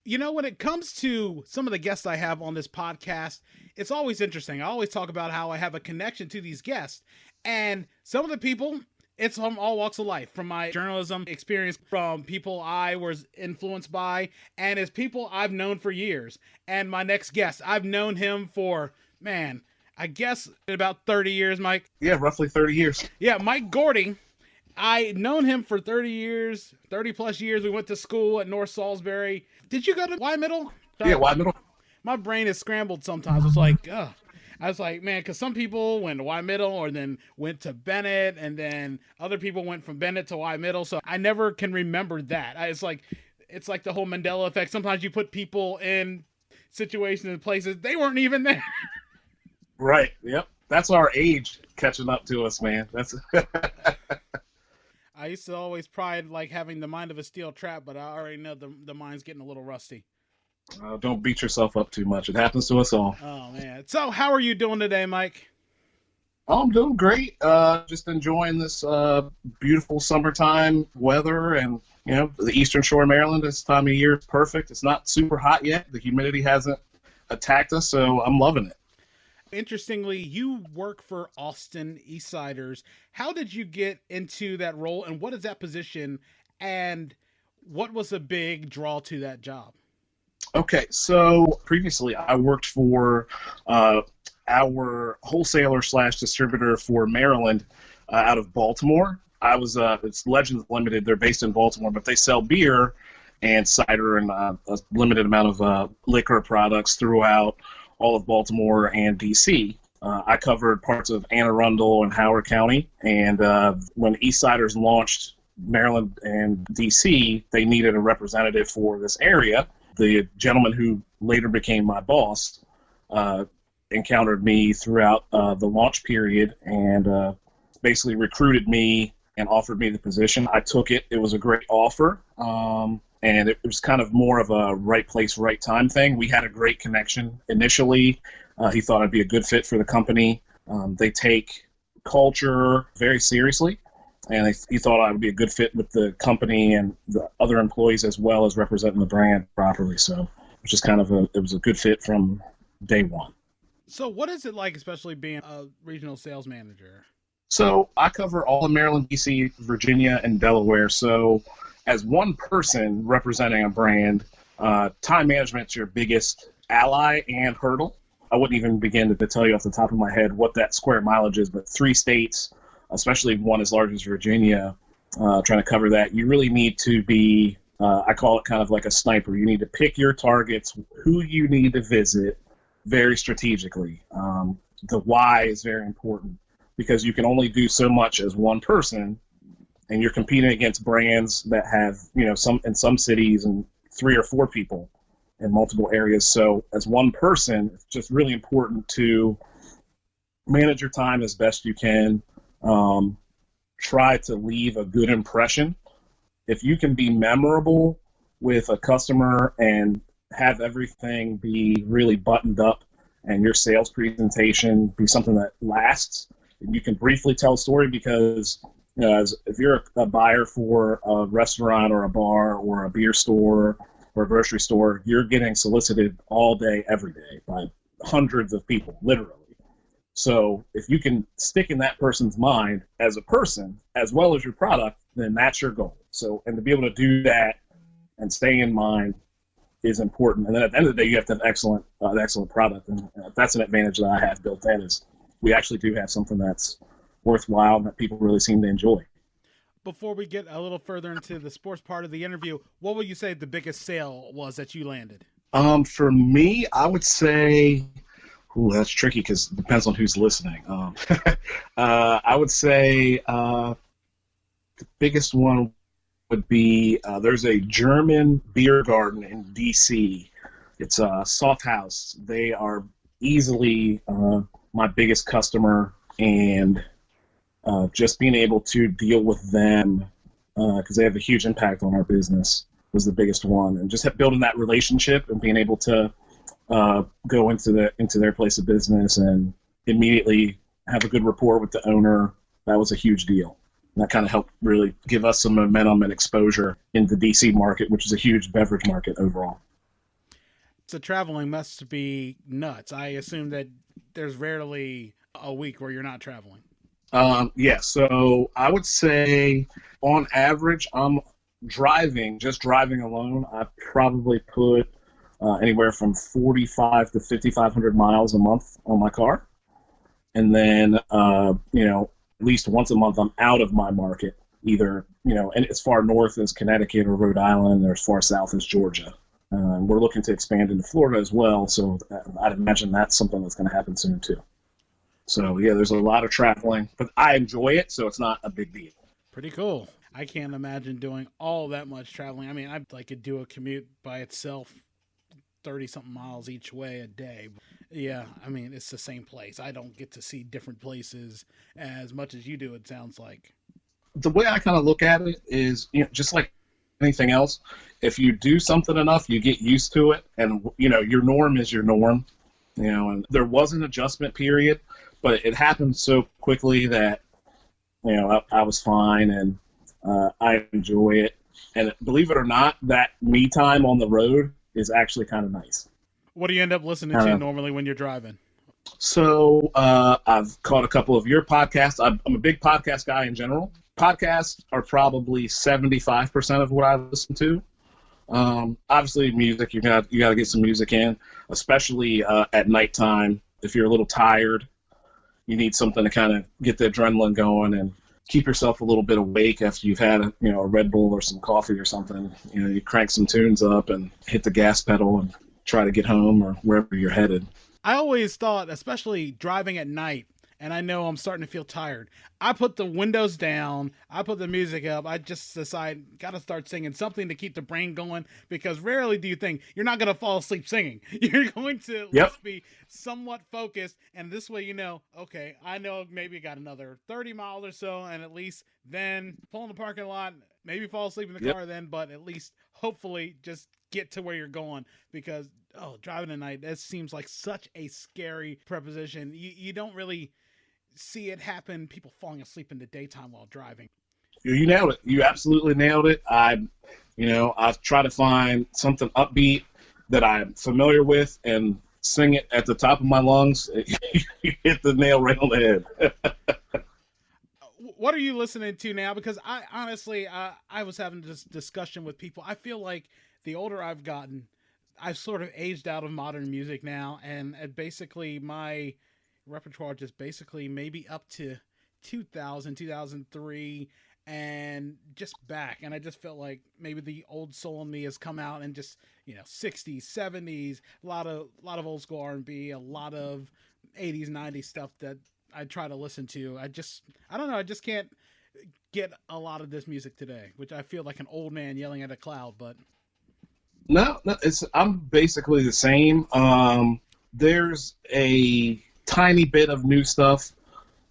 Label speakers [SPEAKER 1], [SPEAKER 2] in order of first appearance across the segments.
[SPEAKER 1] You know, when it comes to some of the guests I have on this podcast, it's always interesting. I always talk about how I have a connection to these guests. And some of the people, it's from all walks of life, from my journalism experience, from people I was influenced by, and it's people I've known for years. And my next guest, I've known him for, man, I guess about 30 years, Mike.
[SPEAKER 2] Yeah, roughly 30 years.
[SPEAKER 1] Yeah, Mike Gordy. I known him for 30 years, 30 plus years. We went to school at North Salisbury. Did you go to Y Middle?
[SPEAKER 2] Yeah, Y Middle.
[SPEAKER 1] My brain is scrambled sometimes. It's like, ugh. I was like, man, because some people went to Y Middle or then went to Bennett, and then other people went from Bennett to Y Middle. So I never can remember that. It's like the whole Mandela effect. Sometimes you put people in situations and places they weren't even there.
[SPEAKER 2] Right. Yep. That's our age catching up to us, man. That's.
[SPEAKER 1] I used to always pride like having the mind of a steel trap, but I already know the mind's getting a little rusty.
[SPEAKER 2] Don't beat yourself up too much. It happens to us all.
[SPEAKER 1] Oh, man. So how are you doing today, Mike?
[SPEAKER 2] Oh, I'm doing great. Just enjoying this beautiful summertime weather, and the Eastern Shore of Maryland. This time of year is perfect. It's not super hot yet. The humidity hasn't attacked us, so I'm loving it.
[SPEAKER 1] Interestingly, you work for Austin Eastciders. How did you get into that role, and what is that position, and what was the big draw to that job?
[SPEAKER 2] Okay, so previously I worked for our wholesaler / distributor for Maryland out of Baltimore. I was it's Legends Limited. They're based in Baltimore, but they sell beer and cider and a limited amount of liquor products throughout all of Baltimore and D.C. I covered parts of Anne Arundel and Howard County, and when Eastciders launched Maryland and D.C., they needed a representative for this area. The gentleman who later became my boss encountered me throughout the launch period and basically recruited me and offered me the position. I took it. It was a great offer, and it was kind of more of a right place, right time thing. We had a great connection initially. He thought I'd be a good fit for the company. They take culture very seriously, and he thought I would be a good fit with the company and the other employees as well as representing the brand properly. So it was just kind of it was a good fit from day one.
[SPEAKER 1] So what is it like, especially being a regional sales manager?
[SPEAKER 2] So I cover all of Maryland, D.C., Virginia, and Delaware. So as one person representing a brand, time management's your biggest ally and hurdle. I wouldn't even begin to tell you off the top of my head what that square mileage is, but 3 states, especially one as large as Virginia, trying to cover that, you really need to be, I call it kind of like a sniper. You need to pick your targets, who you need to visit very strategically. The why is very important because you can only do so much as one person, and you're competing against brands that have, some cities and 3 or 4 people in multiple areas. So as one person, it's just really important to manage your time as best you can. Try to leave a good impression. If you can be memorable with a customer and have everything be really buttoned up and your sales presentation be something that lasts, you can briefly tell a story because if you're a buyer for a restaurant or a bar or a beer store or a grocery store, you're getting solicited all day, every day by hundreds of people, literally. So if you can stick in that person's mind as a person as well as your product, then that's your goal. So, and to be able to do that and stay in mind is important. And then at the end of the day, you have to have an excellent product. And that's an advantage that I have built in is we actually do have something that's worthwhile and that people really seem to enjoy.
[SPEAKER 1] Before we get a little further into the sports part of the interview, what would you say the biggest sale was that you landed?
[SPEAKER 2] For me, I would say, that's tricky because it depends on who's listening. I would say the biggest one would be there's a German beer garden in D.C. It's a Soft House. They are easily my biggest customer, and just being able to deal with them because they have a huge impact on our business was the biggest one, and just building that relationship and being able to go into their place of business and immediately have a good rapport with the owner. That was a huge deal. And that kind of helped really give us some momentum and exposure in the DC market, which is a huge beverage market overall.
[SPEAKER 1] So traveling must be nuts. I assume that there's rarely a week where you're not traveling.
[SPEAKER 2] Yeah, so I would say on average, I'm just driving alone, I probably put anywhere from 45 to 5,500 miles a month on my car. And then, at least once a month, I'm out of my market, either, and as far north as Connecticut or Rhode Island or as far south as Georgia. We're looking to expand into Florida as well, so I'd imagine that's something that's going to happen soon too. So, yeah, there's a lot of traveling, but I enjoy it, so it's not a big deal.
[SPEAKER 1] Pretty cool. I can't imagine doing all that much traveling. I mean, I could do a commute by itself, 30-something miles each way a day. Yeah, I mean, it's the same place. I don't get to see different places as much as you do, it sounds like.
[SPEAKER 2] The way I kind of look at it is, just like anything else, if you do something enough, you get used to it, and, your norm is your norm. And there was an adjustment period, but it happened so quickly that, I was fine, and I enjoy it. And believe it or not, that me time on the road is actually kind of nice.
[SPEAKER 1] What do you end up listening to normally when you're driving?
[SPEAKER 2] So I've caught a couple of your podcasts. I'm a big podcast guy in general. Podcasts are probably 75% of what I listen to. Obviously, music, you got to get some music in, especially at nighttime. If you're a little tired, you need something to kind of get the adrenaline going and keep yourself a little bit awake after you've had a Red Bull or some coffee or something. You crank some tunes up and hit the gas pedal and try to get home or wherever you're headed.
[SPEAKER 1] I always thought, especially driving at night, and I know I'm starting to feel tired, I put the windows down, I put the music up, I just decide, got to start singing something to keep the brain going, because rarely do you think you're not going to fall asleep singing. You're going to at least be somewhat focused, and this way okay, I know maybe got another 30 miles or so, and at least then pull in the parking lot, maybe fall asleep in the car then, but at least hopefully just get to where you're going, because driving at night, that seems like such a scary proposition. You don't really see it happen, people falling asleep in the daytime while driving.
[SPEAKER 2] You nailed it. You absolutely nailed it. I've tried to find something upbeat that I'm familiar with and sing it at the top of my lungs. You hit the nail right on the head.
[SPEAKER 1] What are you listening to now? Because I honestly, I was having this discussion with people. I feel like the older I've gotten, I've sort of aged out of modern music now, and basically my repertoire just basically maybe up to 2000, 2003, and just back. And I just felt like maybe the old soul in me has come out, and just 60s, 70s, a lot of old school R&B, a lot of 80s, 90s stuff that I try to listen to. I don't know, I just can't get a lot of this music today, which I feel like an old man yelling at a cloud, but
[SPEAKER 2] No, I'm basically the same. There's a tiny bit of new stuff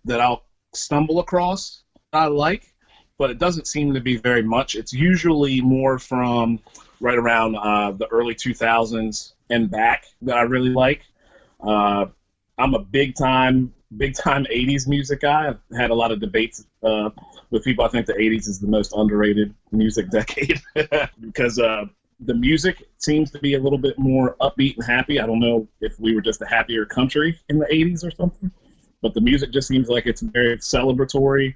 [SPEAKER 2] that I'll stumble across I like, but it doesn't seem to be very much. It's usually more from right around the early 2000s and back that I really like. I'm a big time 80s music guy. I've had a lot of debates with people. I think the 80s is the most underrated music decade because the music seems to be a little bit more upbeat and happy. I don't know if we were just a happier country in the 80s or something, but the music just seems like it's very celebratory,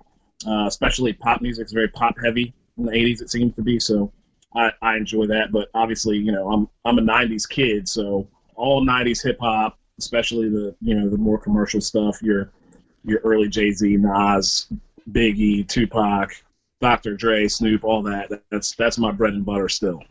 [SPEAKER 2] especially pop music is very pop heavy in the 80s, it seems to be. So I enjoy that. But obviously, I'm a 90s kid, so all 90s hip hop, especially the more commercial stuff, your early Jay-Z, Nas, Biggie, Tupac, Dr. Dre, Snoop, all that. That's my bread and butter still.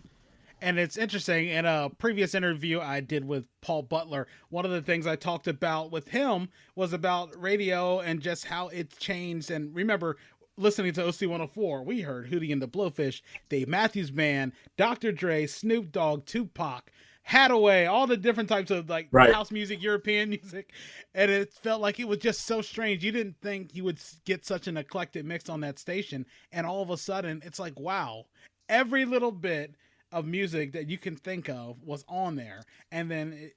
[SPEAKER 1] And it's interesting, in a previous interview I did with Paul Butler, one of the things I talked about with him was about radio and just how it's changed. And remember, listening to OC 104, we heard Hootie and the Blowfish, Dave Matthews Band, Dr. Dre, Snoop Dogg, Tupac, Hadaway, all the different types of house music, European music. And it felt like it was just so strange. You didn't think you would get such an eclectic mix on that station. And all of a sudden, it's like, wow, every little bit of music that you can think of was on there. And then,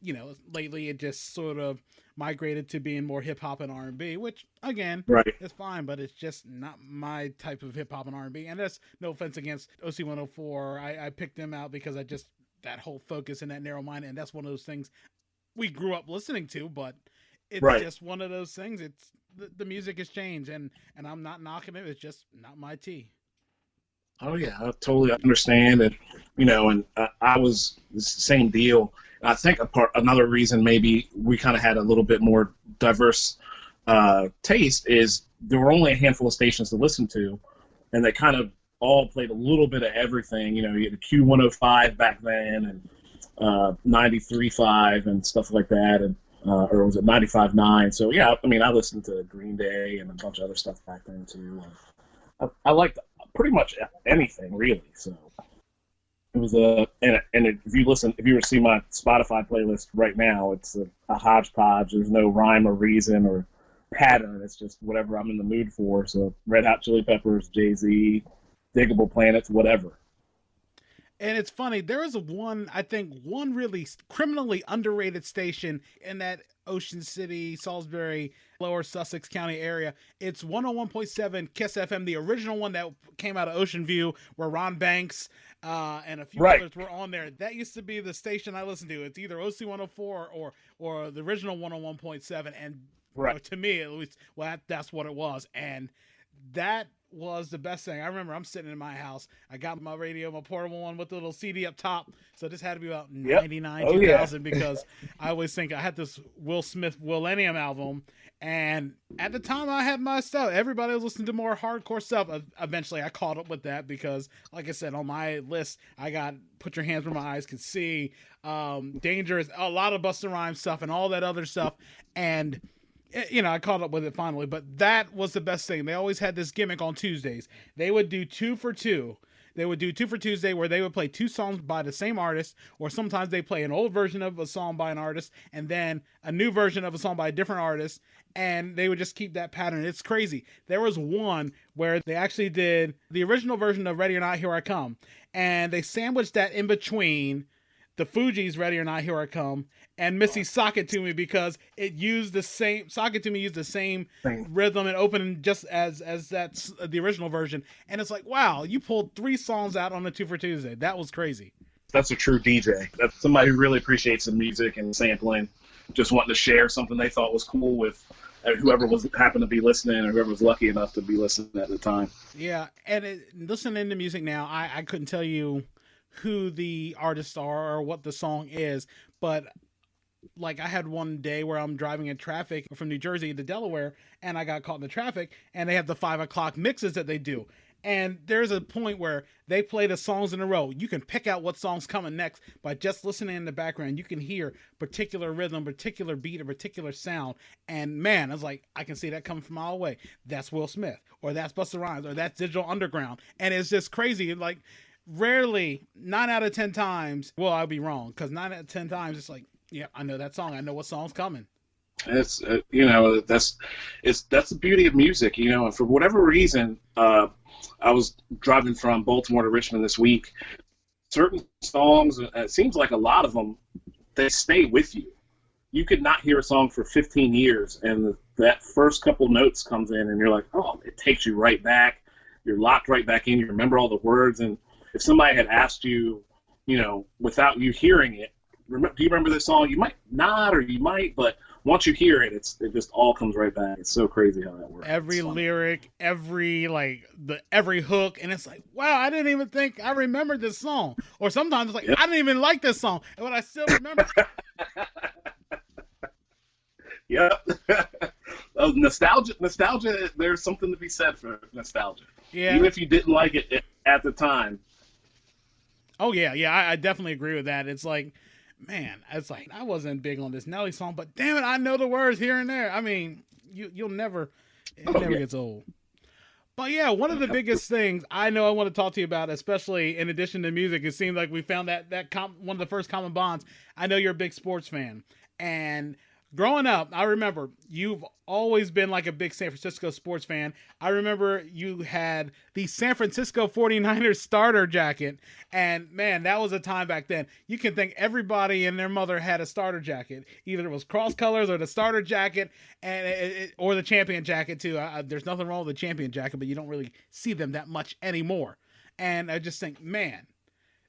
[SPEAKER 1] lately it just sort of migrated to being more hip hop and R&B, which again, is fine, but it's just not my type of hip hop and R&B. And that's no offense against OC 104. I picked them out because I just that whole focus and that narrow mind. And that's one of those things we grew up listening to, but it's
[SPEAKER 2] Right.
[SPEAKER 1] just one of those things. It's the music has changed, and I'm not knocking it. It's just not my tea.
[SPEAKER 2] Oh yeah, I totally understand it. And I was the same deal. And I think another reason maybe we kind of had a little bit more diverse taste is there were only a handful of stations to listen to, and they kind of all played a little bit of everything. You had the Q105 back then, and 93.5 and stuff like that, and or was it 95.9? So yeah, I mean, I listened to Green Day and a bunch of other stuff back then too. I liked pretty much anything really. So it was if you were to see my Spotify playlist right now, it's a hodgepodge. There's no rhyme or reason or pattern. It's just whatever I'm in the mood for. So Red Hot Chili Peppers, Jay-Z, Diggable Planets, whatever.
[SPEAKER 1] And it's funny, there is one really criminally underrated station in that Ocean City, Salisbury, Lower Sussex County area. It's 101.7 KISS FM, the original one that came out of Ocean View, where Ron Banks and a few others were on there. That used to be the station I listened to. It's either OC 104 or the original 101.7. And to me, at least, that's what it was. And that was the best thing. I remember I'm sitting in my house. I got my radio, my portable one with the little CD up top. So this had to be about 99, 2000 because I always think I had this Will Smith Millennium album. And at the time I had my stuff. Everybody was listening to more hardcore stuff. Eventually I caught up with that because, like I said, on my list, I got Put Your Hands Where My Eyes Can See, Dangerous, a lot of Busta Rhymes stuff and all that other stuff. And I caught up with it finally, but that was the best thing. They always had this gimmick on Tuesdays. They would do 2 for 2. They would do 2 for Tuesday, where they would play 2 songs by the same artist, or sometimes they play an old version of a song by an artist and then a new version of a song by a different artist, and they would just keep that pattern. It's crazy. There was one where they actually did the original version of Ready or Not, Here I Come, and they sandwiched that in between the Fugees' Ready or Not, Here I Come, and Missy Sock It To Me, because it used the same, Sock It To Me used the same rhythm and opening just as that's the original version. And it's like, wow, you pulled 3 songs out on a 2 for Tuesday. That was crazy.
[SPEAKER 2] That's a true DJ. That's somebody who really appreciates the music and sampling, just wanting to share something they thought was cool with whoever happened to be listening, or whoever was lucky enough to be listening at the time.
[SPEAKER 1] Yeah, and listening to music now, I couldn't tell you who the artists are or what the song is, but like I had one day where I'm driving in traffic from New Jersey to Delaware, and I got caught in the traffic, and they have the 5 o'clock mixes that they do. And there's a point where they play the songs in a row. You can pick out what song's coming next by just listening in the background. You can hear particular rhythm, particular beat, or particular sound. And man, I was like, I can see that coming from a mile away. That's Will Smith, or that's Busta Rhymes, or that's Digital Underground. And it's just crazy. Like, rarely, 9 out of 10 times, well, I'll be wrong, because 9 out of 10 times, it's like, yeah, I know that song. I know what song's coming.
[SPEAKER 2] It's that's the beauty of music, and for whatever reason, I was driving from Baltimore to Richmond this week. Certain songs, it seems like a lot of them, they stay with you. You could not hear a song for 15 years, and that first couple notes comes in, and you're like, oh, it takes you right back. You're locked right back in. You remember all the words, and if somebody had asked you, without you hearing it, do you remember this song? You might not, or you might, but once you hear it, it just all comes right back. It's so crazy how that works.
[SPEAKER 1] Every lyric, every hook, and it's like, wow, I didn't even think I remembered this song. Or sometimes it's like, I didn't even like this song, but I still remember.
[SPEAKER 2] Yep. Nostalgia. There's something to be said for nostalgia.
[SPEAKER 1] Yeah.
[SPEAKER 2] Even if you didn't like it at the time.
[SPEAKER 1] Oh yeah, I definitely agree with that. It's like, man, it's like I wasn't big on this Nelly song, but damn it, I know the words here and there. I mean, it never gets old. But yeah, one of the biggest things I know I want to talk to you about, especially in addition to music, it seems like we found that one of the first common bonds. I know you're a big sports fan, and growing up, I remember you've always been like a big San Francisco sports fan. I remember you had the San Francisco 49ers starter jacket, and man, that was a time back then. You can think everybody and their mother had a starter jacket. Either it was cross colors or the starter jacket, or the champion jacket too. There's nothing wrong with the champion jacket, but you don't really see them that much anymore. And I just think, man,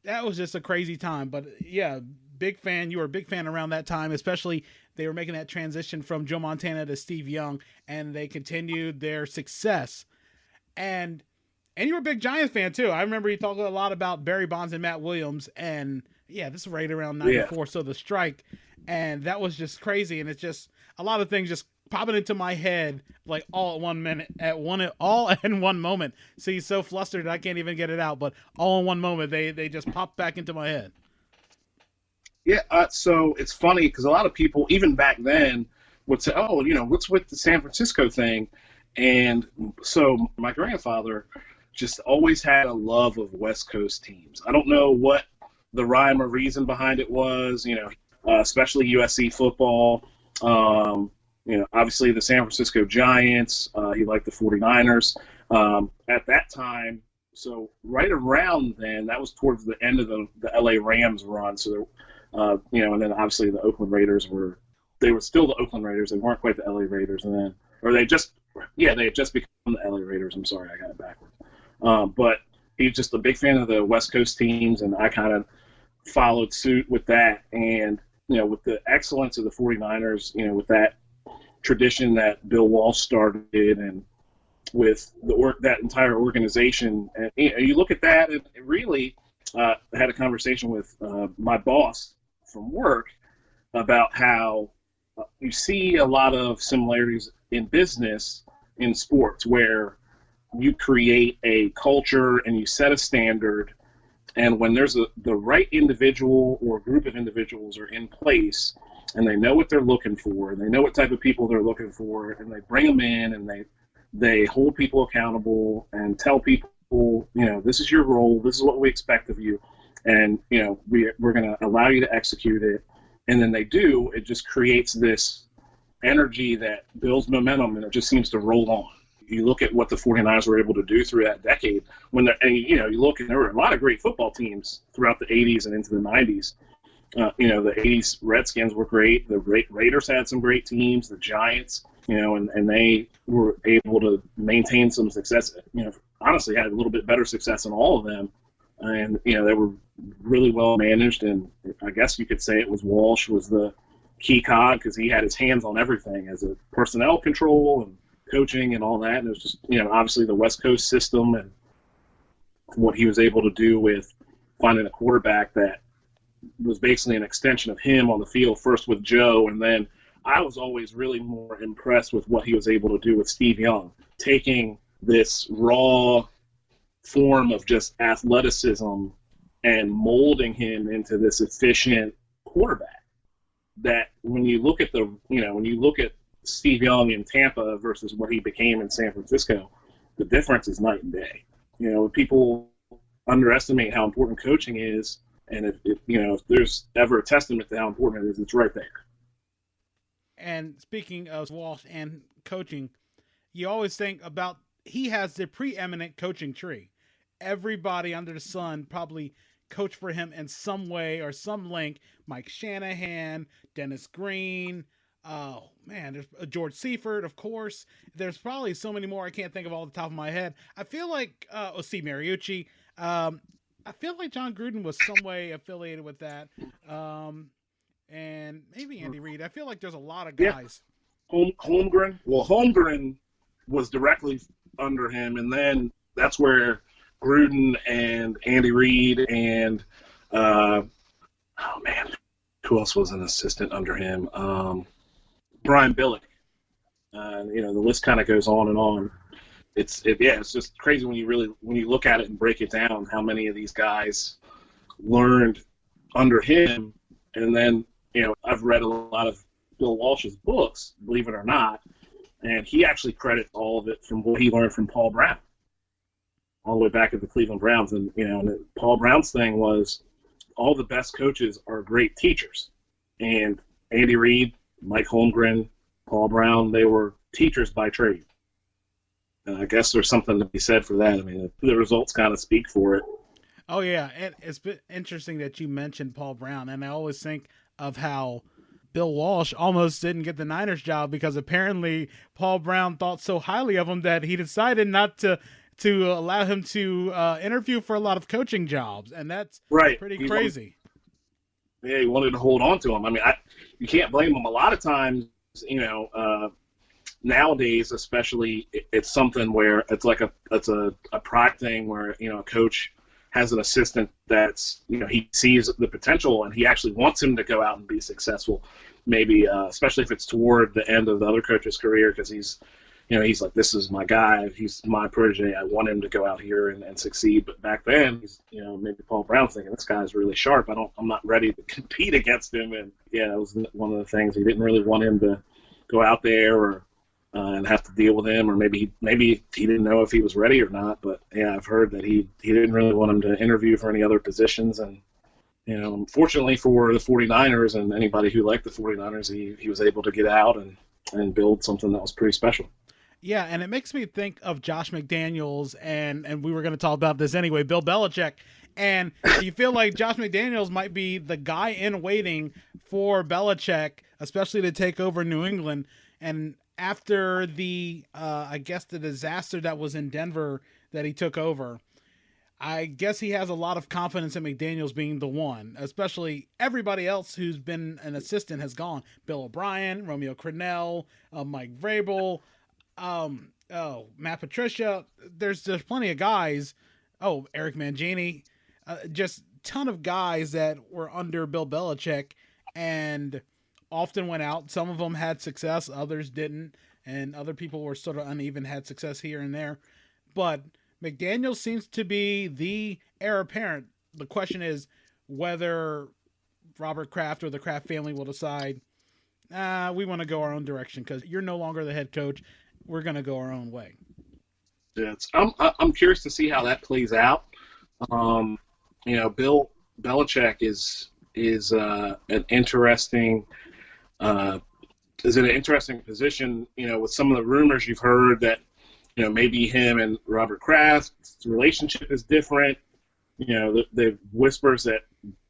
[SPEAKER 1] That was just a crazy time. But yeah, big fan. You were a big fan around that time, especially they were making that transition from Joe Montana to Steve Young, and they continued their success. And you were a big Giants fan too. I remember you talking a lot about Barry Bonds and Matt Williams, and yeah, this is right around '94, yeah. So the strike, and that was just crazy. And it's just a lot of things just popping into my head like all at 1 minute, all in one moment. See, so flustered I can't even get it out, but all in one moment they just pop back into my head.
[SPEAKER 2] Yeah, so it's funny because a lot of people, even back then, would say, "Oh, what's with the San Francisco thing?" And so my grandfather just always had a love of West Coast teams. I don't know what the rhyme or reason behind it was, especially USC football. Obviously the San Francisco Giants. He liked the 49ers. At that time, so right around then, that was towards the end of the LA Rams run. So, and then obviously the Oakland Raiders were still the Oakland Raiders. They weren't quite the LA Raiders. And then, they had just become the LA Raiders. I'm sorry, I got it backwards. But he's just a big fan of the West Coast teams, and I kind of followed suit with that. And, with the excellence of the 49ers, with that tradition that Bill Walsh started and with that entire organization. And you look at that, and really I had a conversation with my boss from work about how you see a lot of similarities in business, in sports, where you create a culture and you set a standard, and when there's the right individual or group of individuals are in place and they know what they're looking for, and they know what type of people they're looking for, and they bring them in and they hold people accountable and tell people, this is your role, this is what we expect of you, and we're going to allow you to execute it. And then they do, it just creates this energy that builds momentum, and it just seems to roll on. You look at what the 49ers were able to do through that decade, you look, and there were a lot of great football teams throughout the 80s and into the 90s. The 80s Redskins were great. The Raiders had some great teams, the Giants, and they were able to maintain some success. Honestly, had a little bit better success in all of them. And, they were really well managed. And I guess you could say it was Walsh was the key cog because he had his hands on everything as a personnel control and coaching and all that. And it was just, obviously the West Coast system and what he was able to do with finding a quarterback that was basically an extension of him on the field, first with Joe, and then I was always really more impressed with what he was able to do with Steve Young, taking this raw form of just athleticism and molding him into this efficient quarterback. That when you look at Steve Young in Tampa versus what he became in San Francisco, the difference is night and day. People underestimate how important coaching is. And if there's ever a testament to how important it is, it's right there.
[SPEAKER 1] And speaking of Walsh and coaching, you always think about he has the preeminent coaching tree. Everybody under the sun probably coached for him in some way or some link. Mike Shanahan, Dennis Green, there's George Seifert, of course. There's probably so many more I can't think of all the top of my head. I feel like Steve Mariucci. I feel like John Gruden was some way affiliated with that. And maybe Andy Reid. I feel like there's a lot of guys.
[SPEAKER 2] Yeah. Holmgren. Well, Holmgren was directly under him, and then that's where Gruden and Andy Reid and who else was an assistant under him? Brian Billick. The list kind of goes on and on. It's just crazy when you look at it and break it down, how many of these guys learned under him. And then, I've read a lot of Bill Walsh's books, believe it or not, and he actually credits all of it from what he learned from Paul Brown, all the way back at the Cleveland Browns. And, and Paul Brown's thing was all the best coaches are great teachers. And Andy Reid, Mike Holmgren, Paul Brown, they were teachers by trade. And I guess there's something to be said for that. I mean, the results kind of speak for it.
[SPEAKER 1] Oh, yeah. And it's been interesting that you mentioned Paul Brown. And I always think of how Bill Walsh almost didn't get the Niners job because apparently Paul Brown thought so highly of him that he decided not to to allow him to interview for a lot of coaching jobs, and that's
[SPEAKER 2] right.
[SPEAKER 1] pretty crazy.
[SPEAKER 2] He wanted to hold on to him. I mean, you can't blame him. A lot of times, nowadays, especially, it's something where it's like a pride thing where, a coach has an assistant that's, he sees the potential and he actually wants him to go out and be successful. Maybe, especially if it's toward the end of the other coach's career, because he's like, this is my guy. He's my protege. I want him to go out here and succeed. But back then, he's, maybe Paul Brown's thinking, this guy's really sharp. I'm not ready to compete against him. And yeah, it was one of the things. He didn't really want him to go out there or and have to deal with him, or maybe he didn't know if he was ready or not. But yeah, I've heard that he didn't really want him to interview for any other positions. And fortunately for the 49ers and anybody who liked the 49ers, he was able to get out and build something that was pretty special.
[SPEAKER 1] Yeah, and it makes me think of Josh McDaniels, and we were going to talk about this anyway, Bill Belichick. And you feel like Josh McDaniels might be the guy in waiting for Belichick, especially to take over New England. And after the, I guess, the disaster that was in Denver that he took over, I guess he has a lot of confidence in McDaniels being the one, especially everybody else who's been an assistant has gone. Bill O'Brien, Romeo Crennel, Mike Vrabel, Matt Patricia. There's plenty of guys. Oh, Eric Mangini. Just ton of guys that were under Bill Belichick and often went out. Some of them had success, others didn't, and other people were sort of uneven, had success here and there. But McDaniel seems to be the heir apparent. The question is whether Robert Kraft or the Kraft family will decide, we want to go our own direction because you're no longer the head coach. We're going to go our own way.
[SPEAKER 2] Yes, I'm curious to see how that plays out. Bill Belichick is an interesting is in an interesting position. With some of the rumors you've heard that maybe him and Robert Kraft's relationship is different. The whispers that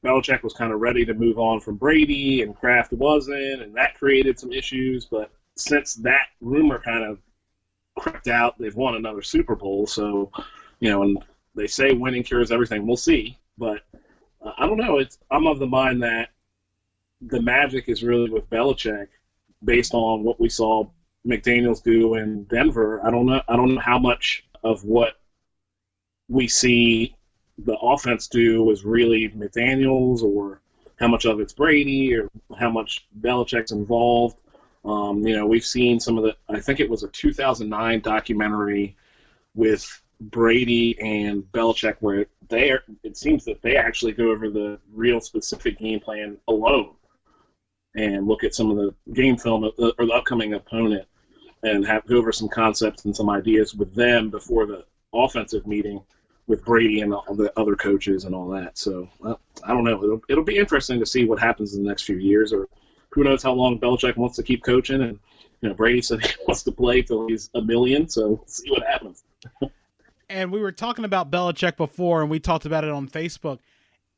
[SPEAKER 2] Belichick was kind of ready to move on from Brady and Kraft wasn't, and that created some issues. But since that rumor kind of crept out, they've won another Super Bowl. So, and they say winning cures everything. We'll see. But I don't know. I'm of the mind that the magic is really with Belichick based on what we saw McDaniels do in Denver. I don't know how much of what we see the offense do was really McDaniels, or how much of it's Brady, or how much Belichick's involved. We've seen some of I think it was a 2009 documentary with Brady and Belichick where it seems that they actually go over the real specific game plan alone and look at some of the game film or the upcoming opponent and go over some concepts and some ideas with them before the offensive meeting with Brady and all the other coaches and all that. So I don't know. It'll be interesting to see what happens in the next few years, or who knows how long Belichick wants to keep coaching. And Brady said he wants to play till he's $1 million, so we'll see what happens.
[SPEAKER 1] And we were talking about Belichick before, and we talked about it on Facebook.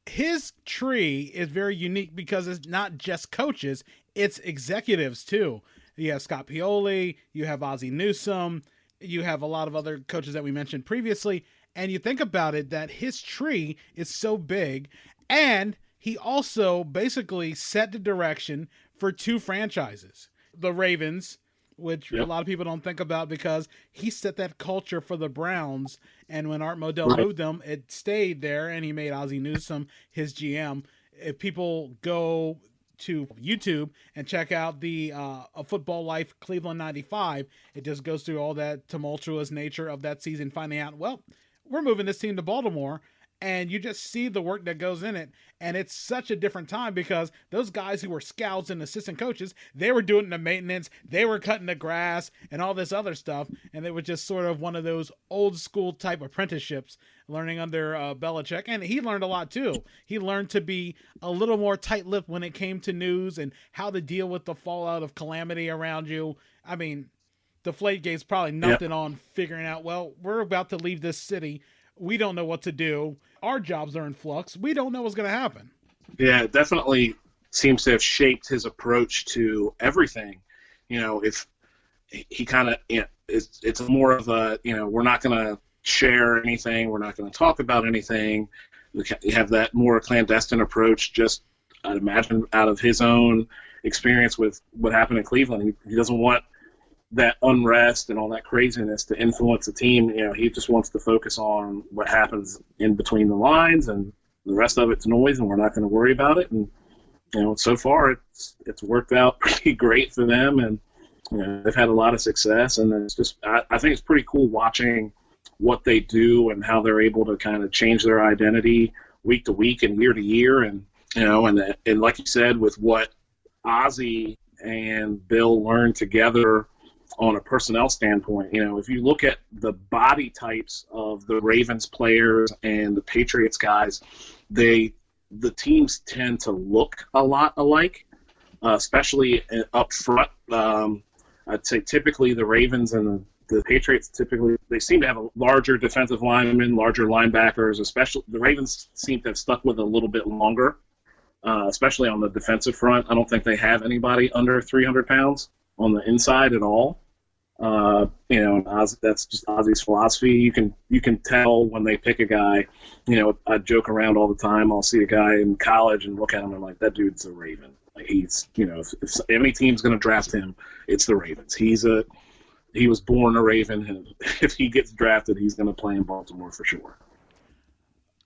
[SPEAKER 1] His tree is very unique because it's not just coaches, it's executives too. You have Scott Pioli, you have Ozzie Newsome, you have a lot of other coaches that we mentioned previously, and you think about it, that his tree is so big, and he also basically set the direction for two franchises. The Ravens, which a lot of people don't think about because he set that culture for the Browns, and when Art Modell moved them, it stayed there, and he made Ozzie Newsome his GM. If people go to YouTube and check out the A Football Life Cleveland 95, it just goes through all that tumultuous nature of that season, finding out, well, we're moving this team to Baltimore, and you just see the work that goes in it. And it's such a different time because those guys who were scouts and assistant coaches, they were doing the maintenance, they were cutting the grass and all this other stuff. And it was just sort of one of those old school type apprenticeships, learning under Belichick. And he learned a lot too. He learned to be a little more tight-lipped when it came to news and how to deal with the fallout of calamity around you. I mean, Deflategate's probably nothing on figuring out, well, we're about to leave this city. We don't know what to do. Our jobs are in flux. We don't know what's going to happen.
[SPEAKER 2] Yeah, it definitely seems to have shaped his approach to everything. If he kind of, it's more of a, we're not going to share anything. We're not going to talk about anything. We have that more clandestine approach, just, I'd imagine, out of his own experience with what happened in Cleveland. He doesn't want that unrest and all that craziness to influence the team. He just wants to focus on what happens in between the lines, and the rest of it's noise, and we're not going to worry about it. And so far it's worked out pretty great for them, and they've had a lot of success. And it's just, I think it's pretty cool watching what they do and how they're able to kind of change their identity week to week and year to year. And and like you said, with what Ozzie and Bill learned together on a personnel standpoint, if you look at the body types of the Ravens players and the Patriots guys, the teams tend to look a lot alike, especially up front. I'd say typically the Ravens and the Patriots they seem to have a larger defensive linemen, larger linebackers. Especially the Ravens seem to have stuck with it a little bit longer, especially on the defensive front. I don't think they have anybody under 300 pounds on the inside at all. That's just Ozzie's philosophy. You can tell when they pick a guy. I joke around all the time. I'll see a guy in college and look at him and I'm like, that dude's a Raven. Like, he's, if any team's going to draft him, it's the Ravens. He was born a Raven, and if he gets drafted, he's going to play in Baltimore for sure.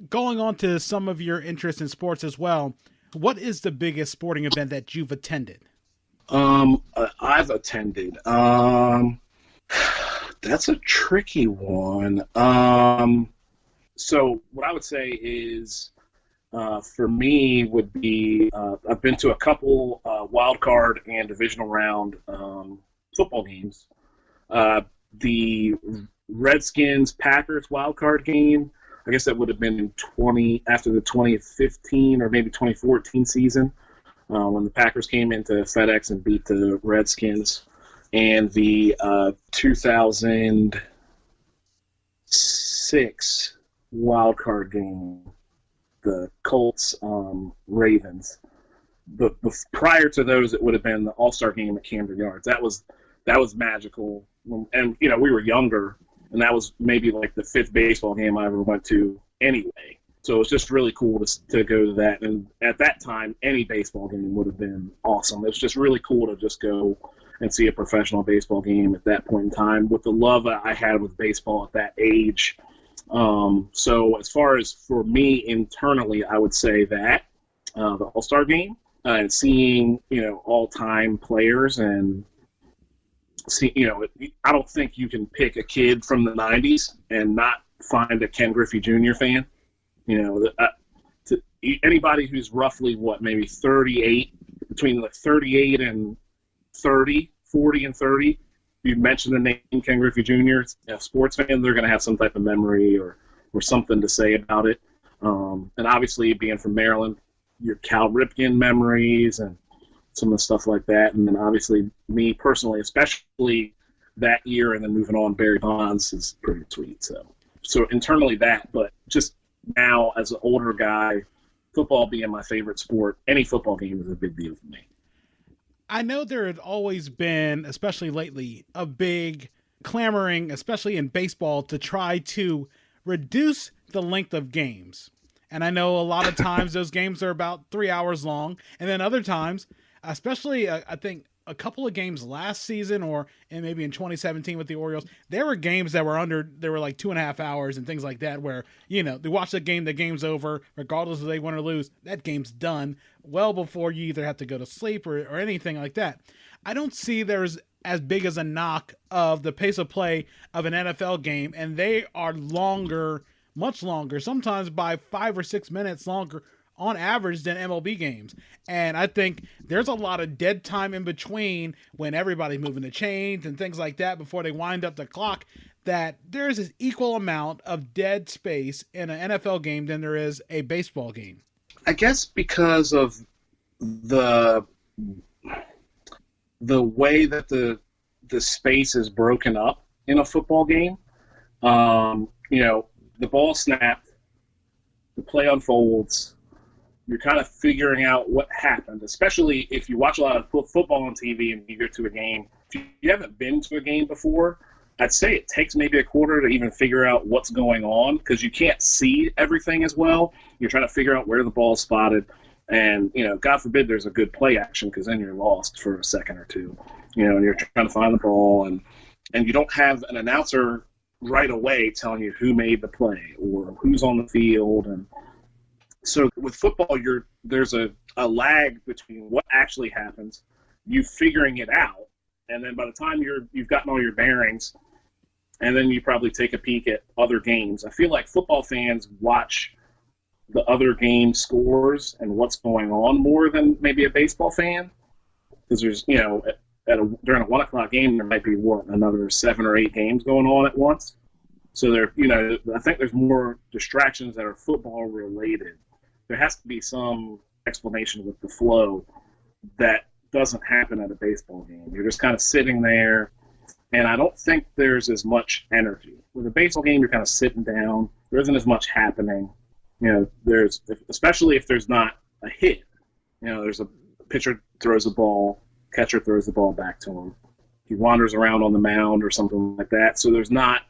[SPEAKER 1] Going on to some of your interest in sports as well, what is the biggest sporting event that you've attended?
[SPEAKER 2] I've attended. That's a tricky one. So what I would say is, for me would be, I've been to a couple wild card and divisional round football games. The Redskins-Packers wild card game, I guess that would have been after the 2015 or maybe 2014 season, when the Packers came into FedEx and beat the Redskins. And the 2006 wild card game, the Colts Ravens. But prior to those, it would have been the All-Star game at Camden Yards. That was magical. And we were younger, and that was maybe like the fifth baseball game I ever went to anyway. So it was just really cool to go to that. And at that time, any baseball game would have been awesome. It was just really cool to just go and see a professional baseball game at that point in time with the love I had with baseball at that age. So as far as for me internally, I would say that the All-Star game and seeing, all-time players and see, I don't think you can pick a kid from the 90s and not find a Ken Griffey Jr. fan. Anybody who's roughly maybe 38, between like 38 and 40 and 30, you mention the name Ken Griffey Jr., a sports fan, they're going to have some type of memory or something to say about it. And obviously, being from Maryland, your Cal Ripken memories and some of the stuff like that. And then obviously, me personally, especially that year and then moving on, Barry Bonds is pretty sweet. So internally that, but just now as an older guy, football being my favorite sport, any football game is a big deal for me.
[SPEAKER 1] I know there had always been, especially lately, a big clamoring, especially in baseball, to try to reduce the length of games. And I know a lot of times those games are about 3 hours long. And then other times, especially I think a couple of games last season and maybe in 2017 with the Orioles, there were games that were like 2.5 hours and things like that where, they watch the game's over, regardless if they win or lose, that game's done well before you either have to go to sleep or anything like that. I don't see there's as big as a knock of the pace of play of an NFL game, and they are longer, much longer, sometimes by 5 or 6 minutes longer on average than MLB games. And I think there's a lot of dead time in between when everybody's moving the chains and things like that before they wind up the clock, that there's an equal amount of dead space in an NFL game than there is a baseball game.
[SPEAKER 2] I guess because of the way that the space is broken up in a football game. The ball snapped, the play unfolds, you're kind of figuring out what happened, especially if you watch a lot of football on TV and you go to a game. If you haven't been to a game before, I'd say it takes maybe a quarter to even figure out what's going on because you can't see everything as well. You're trying to figure out where the ball's spotted. And, God forbid there's a good play action because then you're lost for a second or two. And you're trying to find the ball. And you don't have an announcer right away telling you who made the play or who's on the field. And so with football, there's a lag between what actually happens, you figuring it out, and then by the time you've gotten all your bearings, and then you probably take a peek at other games. I feel like football fans watch the other game scores and what's going on more than maybe a baseball fan, because there's during a 1 o'clock game there might be another 7 or 8 games going on at once. So I think there's more distractions that are football related. There has to be some explanation with the flow that doesn't happen at a baseball game. You're just kind of sitting there, and I don't think there's as much energy. With a baseball game, you're kind of sitting down. There isn't as much happening. Especially if there's not a hit. There's a pitcher throws the ball, catcher throws the ball back to him. He wanders around on the mound or something like that. So there's not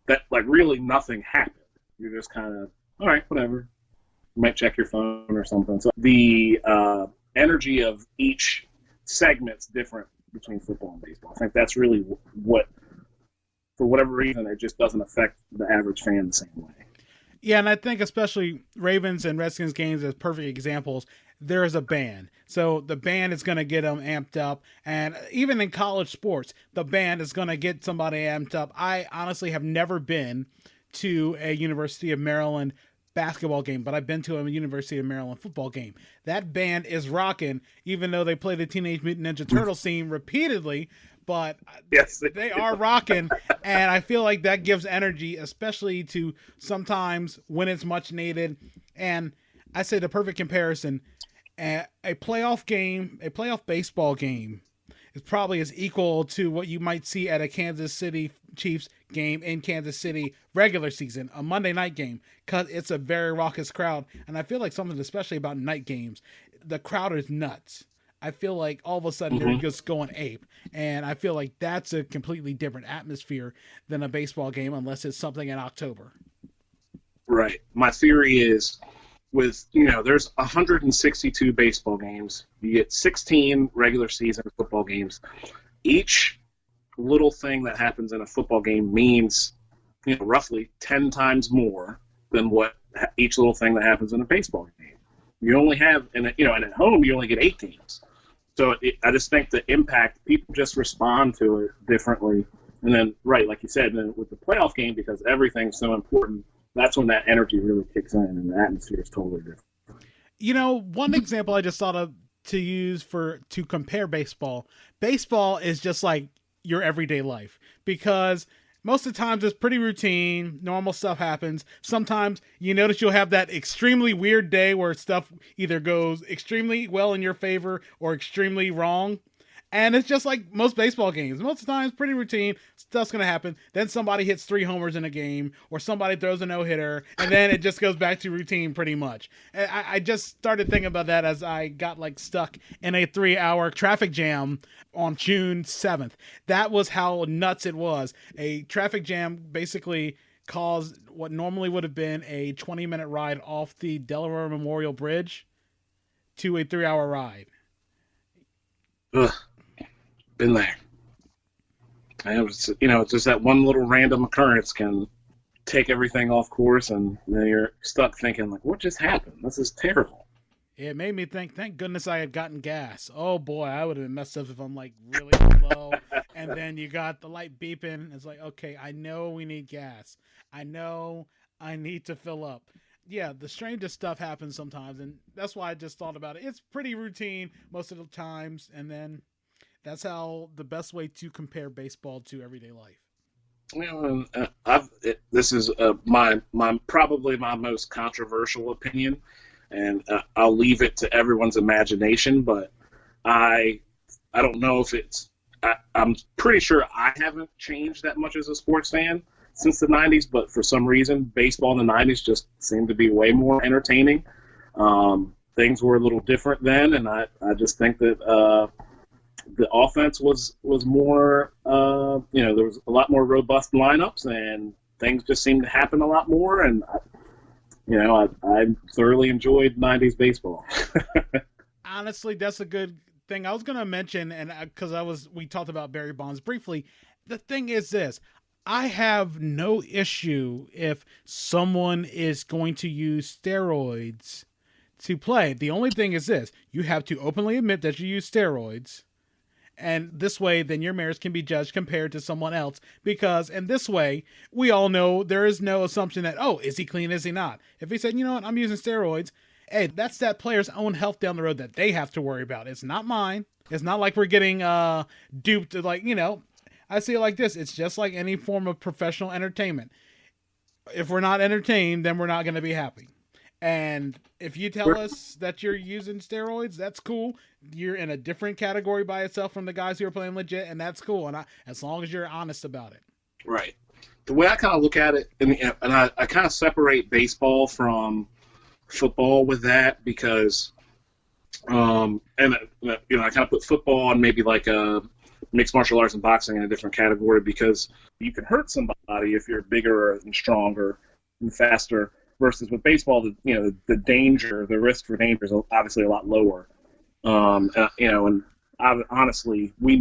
[SPEAKER 2] that, like, really nothing happened. You're just kind of, all right, whatever. You might check your phone or something. So the energy of each segment's different between football and baseball. I think that's really what, for whatever reason, it just doesn't affect the average fan the same way.
[SPEAKER 1] Yeah, and I think especially Ravens and Redskins games as perfect examples, there is a band. So the band is going to get them amped up. And even in college sports, the band is going to get somebody amped up. I honestly have never been to a University of Maryland basketball game, but I've been to a University of Maryland football game. That band is rocking, even though they play the Teenage Mutant Ninja Turtles theme repeatedly, but
[SPEAKER 2] yes,
[SPEAKER 1] they are rocking, and I feel like that gives energy, especially to sometimes when it's much needed. And I say the perfect comparison, a playoff baseball game is probably as equal to what you might see at a Kansas City Chiefs game in Kansas City regular season, a Monday night game, because it's a very raucous crowd. And I feel like something especially about night games, the crowd is nuts. I feel like all of a sudden they're just going ape. And I feel like that's a completely different atmosphere than a baseball game unless it's something in October.
[SPEAKER 2] Right. My theory is there's 162 baseball games. You get 16 regular season football games. Each little thing that happens in a football game means, roughly 10 times more than what each little thing that happens in a baseball game. You only have, and at home you only get 8 games. So I just think the impact, people just respond to it differently. And then, right, like you said, then with the playoff game, because everything's so important, that's when that energy really kicks in and the atmosphere is totally different.
[SPEAKER 1] One example I just thought of to use to compare baseball. Baseball is just like your everyday life because most of the times it's pretty routine. Normal stuff happens. Sometimes you notice you'll have that extremely weird day where stuff either goes extremely well in your favor or extremely wrong. And it's just like most baseball games. Most of the time, it's pretty routine. Stuff's going to happen. Then somebody hits 3 homers in a game, or somebody throws a no-hitter, and then it just goes back to routine pretty much. And I just started thinking about that as I got stuck in a 3-hour traffic jam on June 7th. That was how nuts it was. A traffic jam basically caused what normally would have been a 20-minute ride off the Delaware Memorial Bridge to a 3-hour ride.
[SPEAKER 2] Ugh. Been there. And it was, it's just that one little random occurrence can take everything off course, and then you're stuck thinking, what just happened? This is terrible.
[SPEAKER 1] It made me think, thank goodness I had gotten gas. Oh boy, I would have been messed up if I'm really low. And then you got the light beeping. It's like, okay, I know we need gas. I know I need to fill up. Yeah, the strangest stuff happens sometimes, and that's why I just thought about it. It's pretty routine most of the times, and then that's how the best way to compare baseball to everyday life.
[SPEAKER 2] This is my probably my most controversial opinion, and I'll leave it to everyone's imagination. But I don't know if it's. I'm pretty sure I haven't changed that much as a sports fan since the '90s. But for some reason, baseball in the '90s just seemed to be way more entertaining. Things were a little different then, and I just think that. the offense was more, there was a lot more robust lineups, and things just seemed to happen a lot more. And I thoroughly enjoyed '90s baseball.
[SPEAKER 1] Honestly, that's a good thing. I was going to mention, and because we talked about Barry Bonds briefly. The thing is this: I have no issue if someone is going to use steroids to play. The only thing is this: you have to openly admit that you use steroids. And this way, then your merits can be judged compared to someone else. Because in this way, we all know there is no assumption that, oh, is he clean, is he not? If he said, you know what, I'm using steroids, hey, that's that player's own health down the road that they have to worry about. It's not mine. It's not like we're getting duped. I see it like this. It's just like any form of professional entertainment. If we're not entertained, then we're not going to be happy. And if you tell us that you're using steroids, that's cool. You're in a different category by itself from the guys who are playing legit, and that's cool. And as long as you're honest about it.
[SPEAKER 2] Right. The way I kind of look at it, and I kind of separate baseball from football with that because, I kind of put football and maybe like mixed martial arts and boxing in a different category because you can hurt somebody if you're bigger and stronger and faster. Versus with baseball, the danger, the risk for danger is obviously a lot lower. And honestly, we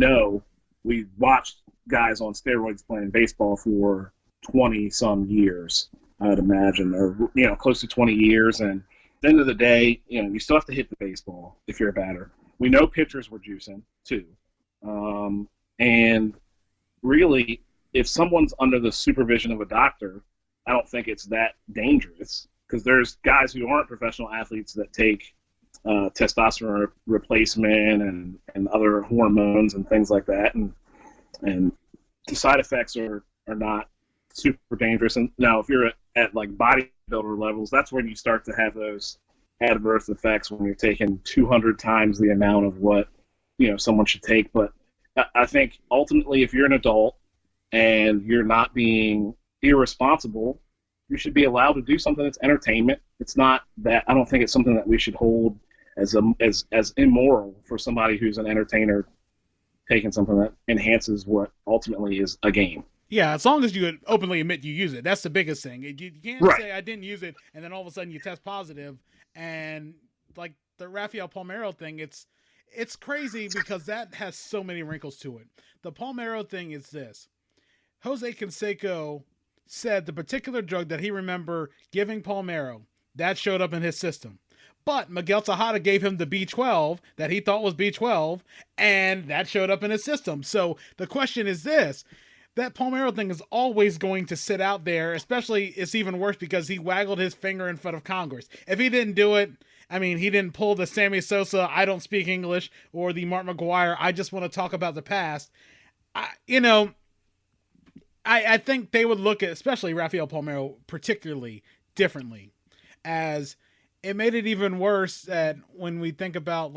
[SPEAKER 2] watched guys on steroids playing baseball for 20-some years, I would imagine, or close to 20 years. And at the end of the day, you still have to hit the baseball if you're a batter. We know pitchers were juicing too, and really, if someone's under the supervision of a doctor, I don't think it's that dangerous because there's guys who aren't professional athletes that take testosterone replacement and other hormones and things like that, and the side effects are not super dangerous. And now, if you're at like bodybuilder levels, that's when you start to have those adverse effects when you're taking 200 times the amount of what someone should take. But I think ultimately, if you're an adult and you're not being irresponsible, you should be allowed to do something that's entertainment. It's not that I don't think it's something that we should hold as immoral for somebody who's an entertainer taking something that enhances what ultimately is a game.
[SPEAKER 1] Yeah, as long as you openly admit you use it, that's the biggest thing. You can't say I didn't use it and then all of a sudden you test positive. And like the Rafael Palmeiro thing, it's crazy because that has so many wrinkles to it. The Palmeiro thing is this: Jose Canseco said the particular drug that he remember giving Palmeiro, that showed up in his system. But Miguel Tejada gave him the B12 that he thought was B12, and that showed up in his system. So the question is this: that Palmeiro thing is always going to sit out there, especially it's even worse because he waggled his finger in front of Congress. If he didn't do it, I mean, he didn't pull the Sammy Sosa, I don't speak English, or the Mark McGuire, I just want to talk about the past. I think they would look at, especially Rafael Palmeiro, particularly differently, as it made it even worse that when we think about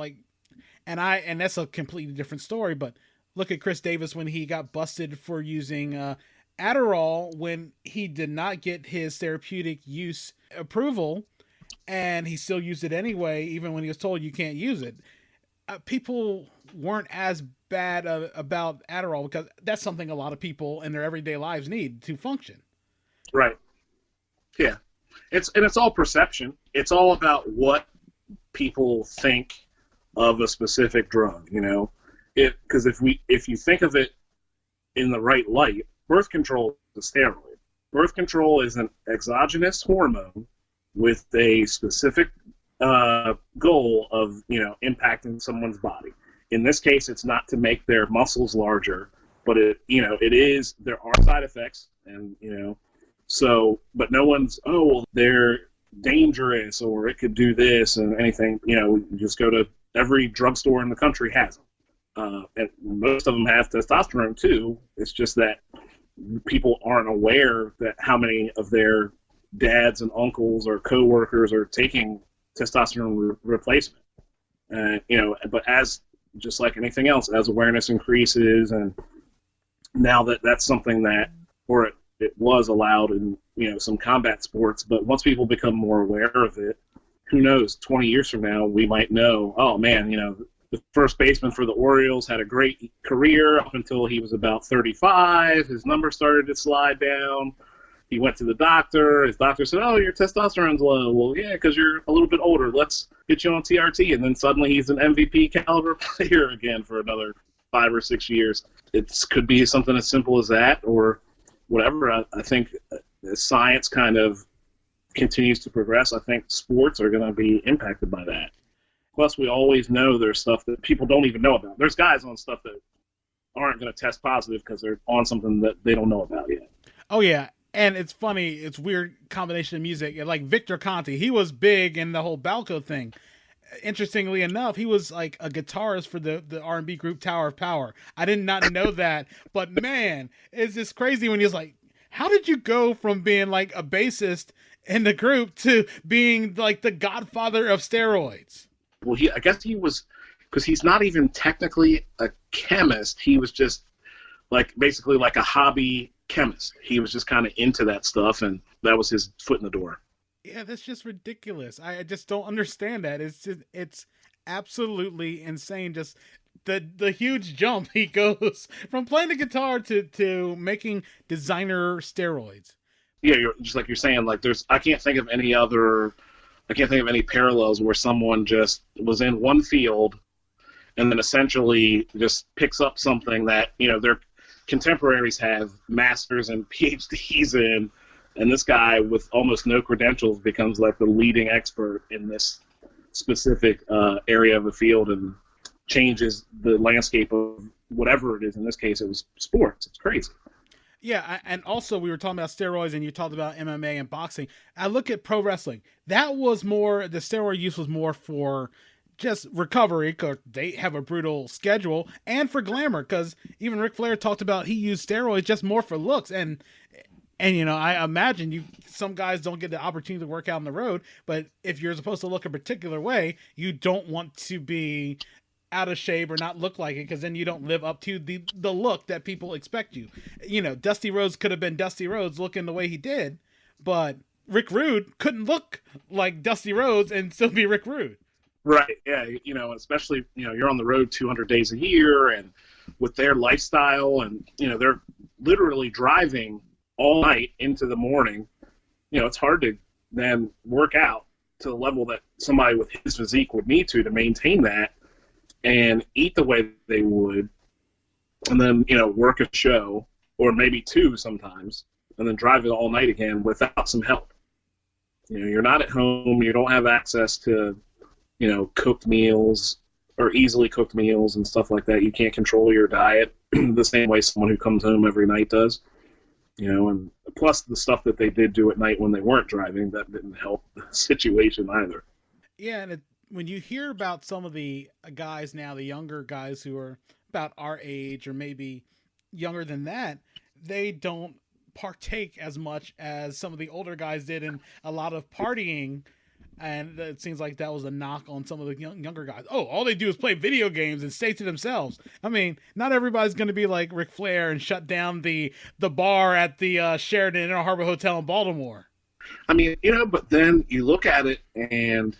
[SPEAKER 1] and that's a completely different story, but look at Chris Davis when he got busted for using Adderall when he did not get his therapeutic use approval, and he still used it anyway, even when he was told you can't use it. People weren't as bad about Adderall because that's something a lot of people in their everyday lives need to function.
[SPEAKER 2] Right. Yeah. It's all perception. It's all about what people think of a specific drug, because if you think of it in the right light, birth control is a steroid. Birth control is an exogenous hormone with a specific goal of impacting someone's body. In this case, it's not to make their muscles larger, but it is. There are side effects, and so, but no one's they're dangerous or it could do this and anything. You just go to every drugstore in the country has them, and most of them have testosterone too. It's just that people aren't aware that how many of their dads and uncles or coworkers are taking testosterone replacement. But as just like anything else, as awareness increases, and now that's something that, or it was allowed in some combat sports, but once people become more aware of it, who knows? 20 years from now, we might know. Oh man, the first baseman for the Orioles, had a great career up until he was about 35. His number started to slide down. He went to the doctor. His doctor said, "Oh, your testosterone's low." Well, yeah, because you're a little bit older. Let's get you on TRT. And then suddenly he's an MVP caliber player again for another 5 or 6 years. It could be something as simple as that or whatever. I think as science kind of continues to progress, I think sports are going to be impacted by that. Plus, we always know there's stuff that people don't even know about. There's guys on stuff that aren't going to test positive because they're on something that they don't know about yet.
[SPEAKER 1] Oh, yeah. And it's funny, it's weird combination of music. Like Victor Conte, he was big in the whole Balco thing. Interestingly enough, he was like a guitarist for the R&B group Tower of Power. I did not know that, but man, it's just crazy when he's like, how did you go from being like a bassist in the group to being like the godfather of steroids?
[SPEAKER 2] Well, I guess he was, because he's not even technically a chemist. He was just like basically like a hobby chemist. He was just kind of into that stuff, and that was his foot in the door.
[SPEAKER 1] Yeah, that's just ridiculous. I just don't understand that. It's absolutely insane. Just the huge jump he goes from playing the guitar to making designer steroids.
[SPEAKER 2] Yeah, just like you're saying, like I can't think of any parallels where someone just was in one field and then essentially just picks up something that, their contemporaries have masters and PhDs in, and this guy with almost no credentials becomes like the leading expert in this specific area of the field and changes the landscape of whatever it is. In this case, it was sports. It's crazy.
[SPEAKER 1] Yeah, and also we were talking about steroids, and you talked about MMA and boxing. I look at pro wrestling. That was more, the steroid use was more for just recovery, because they have a brutal schedule, and for glamour, because even Ric Flair talked about he used steroids just more for looks. And I imagine some guys don't get the opportunity to work out on the road, but if you're supposed to look a particular way, you don't want to be out of shape or not look like it, because then you don't live up to the look that people expect you. Dusty Rhodes could have been Dusty Rhodes looking the way he did, but Rick Rude couldn't look like Dusty Rhodes and still be Rick Rude.
[SPEAKER 2] Right, yeah, especially, you're on the road 200 days a year, and with their lifestyle, and, they're literally driving all night into the morning. It's hard to then work out to the level that somebody with his physique would need to maintain that and eat the way they would, and then, work a show, or maybe two sometimes, and then drive it all night again without some help. You're not at home, you don't have access to, cooked meals or easily cooked meals and stuff like that. You can't control your diet the same way someone who comes home every night does. And plus the stuff that they did do at night when they weren't driving, that didn't help the situation either.
[SPEAKER 1] Yeah, and when you hear about some of the guys now, the younger guys who are about our age or maybe younger than that, they don't partake as much as some of the older guys did in a lot of partying. And it seems like that was a knock on some of the younger guys. Oh, all they do is play video games and stay to themselves. I mean, not everybody's going to be like Ric Flair and shut down the bar at the Sheraton Inner Harbor Hotel in Baltimore.
[SPEAKER 2] I mean, but then you look at it, and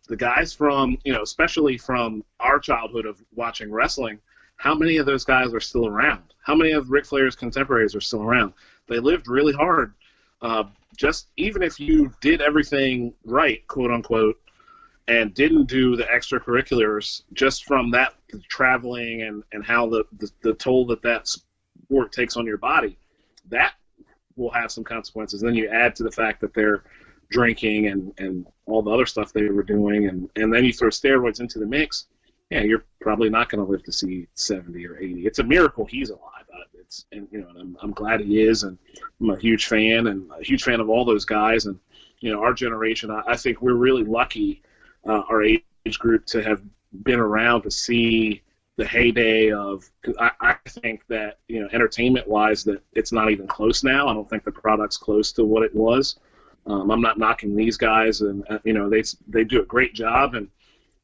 [SPEAKER 2] the guys from, especially from our childhood of watching wrestling, how many of those guys are still around? How many of Ric Flair's contemporaries are still around? They lived really hard. Just even if you did everything right, quote unquote, and didn't do the extracurriculars, just from that traveling and how the toll that sport takes on your body, that will have some consequences. Then you add to the fact that they're drinking and all the other stuff they were doing, and then you throw steroids into the mix. Yeah, you're probably not going to live to see 70 or 80. It's a miracle he's alive. I'm glad he is, and I'm a huge fan, and a huge fan of all those guys. And our generation, I think we're really lucky, our age group, to have been around to see the heyday of. Cause I think that entertainment-wise, that it's not even close now. I don't think the product's close to what it was. I'm not knocking these guys, and they do a great job, and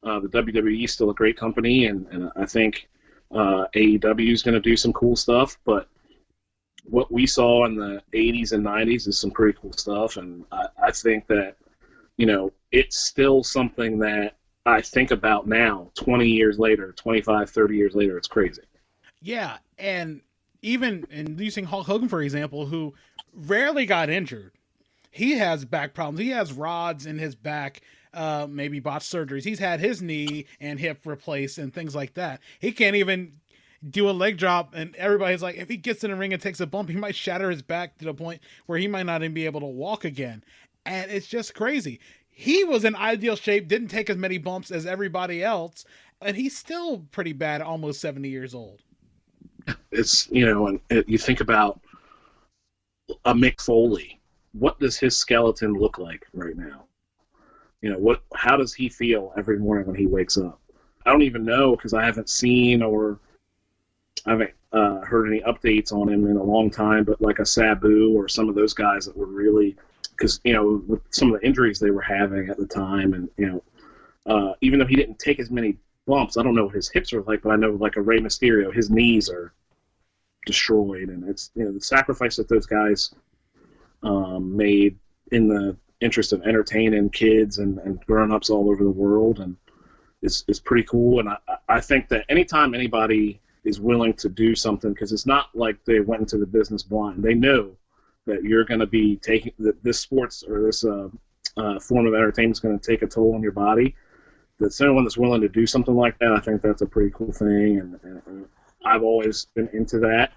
[SPEAKER 2] the WWE is still a great company, and I think AEW is going to do some cool stuff, but what we saw in the 80s and 90s is some pretty cool stuff, and I think that it's still something that I think about now, 20 years later, 25, 30 years later, it's crazy.
[SPEAKER 1] Yeah, and even in using Hulk Hogan, for example, who rarely got injured, he has back problems. He has rods in his back, maybe botched surgeries. He's had his knee and hip replaced and things like that. He can't even do a leg drop, and everybody's like, if he gets in the ring and takes a bump, he might shatter his back to the point where he might not even be able to walk again. And it's just crazy. He was in ideal shape, didn't take as many bumps as everybody else, and he's still pretty bad, almost 70 years old.
[SPEAKER 2] It's, and you think about a Mick Foley. What does his skeleton look like right now? How does he feel every morning when he wakes up? I don't even know, because I haven't seen or I haven't heard any updates on him in a long time, but like a Sabu or some of those guys that were really, because, with some of the injuries they were having at the time, and, even though he didn't take as many bumps, I don't know what his hips are like, but I know like a Rey Mysterio, his knees are destroyed, and it's, the sacrifice that those guys made in the interest of entertaining kids and grown-ups all over the world, and is pretty cool. And I think that anytime anybody is willing to do something, because it's not like they went into the business blind. They know that you're going to be taking this sports or this form of entertainment is going to take a toll on your body. That's anyone that's willing to do something like that, I think that's a pretty cool thing, and I've always been into that.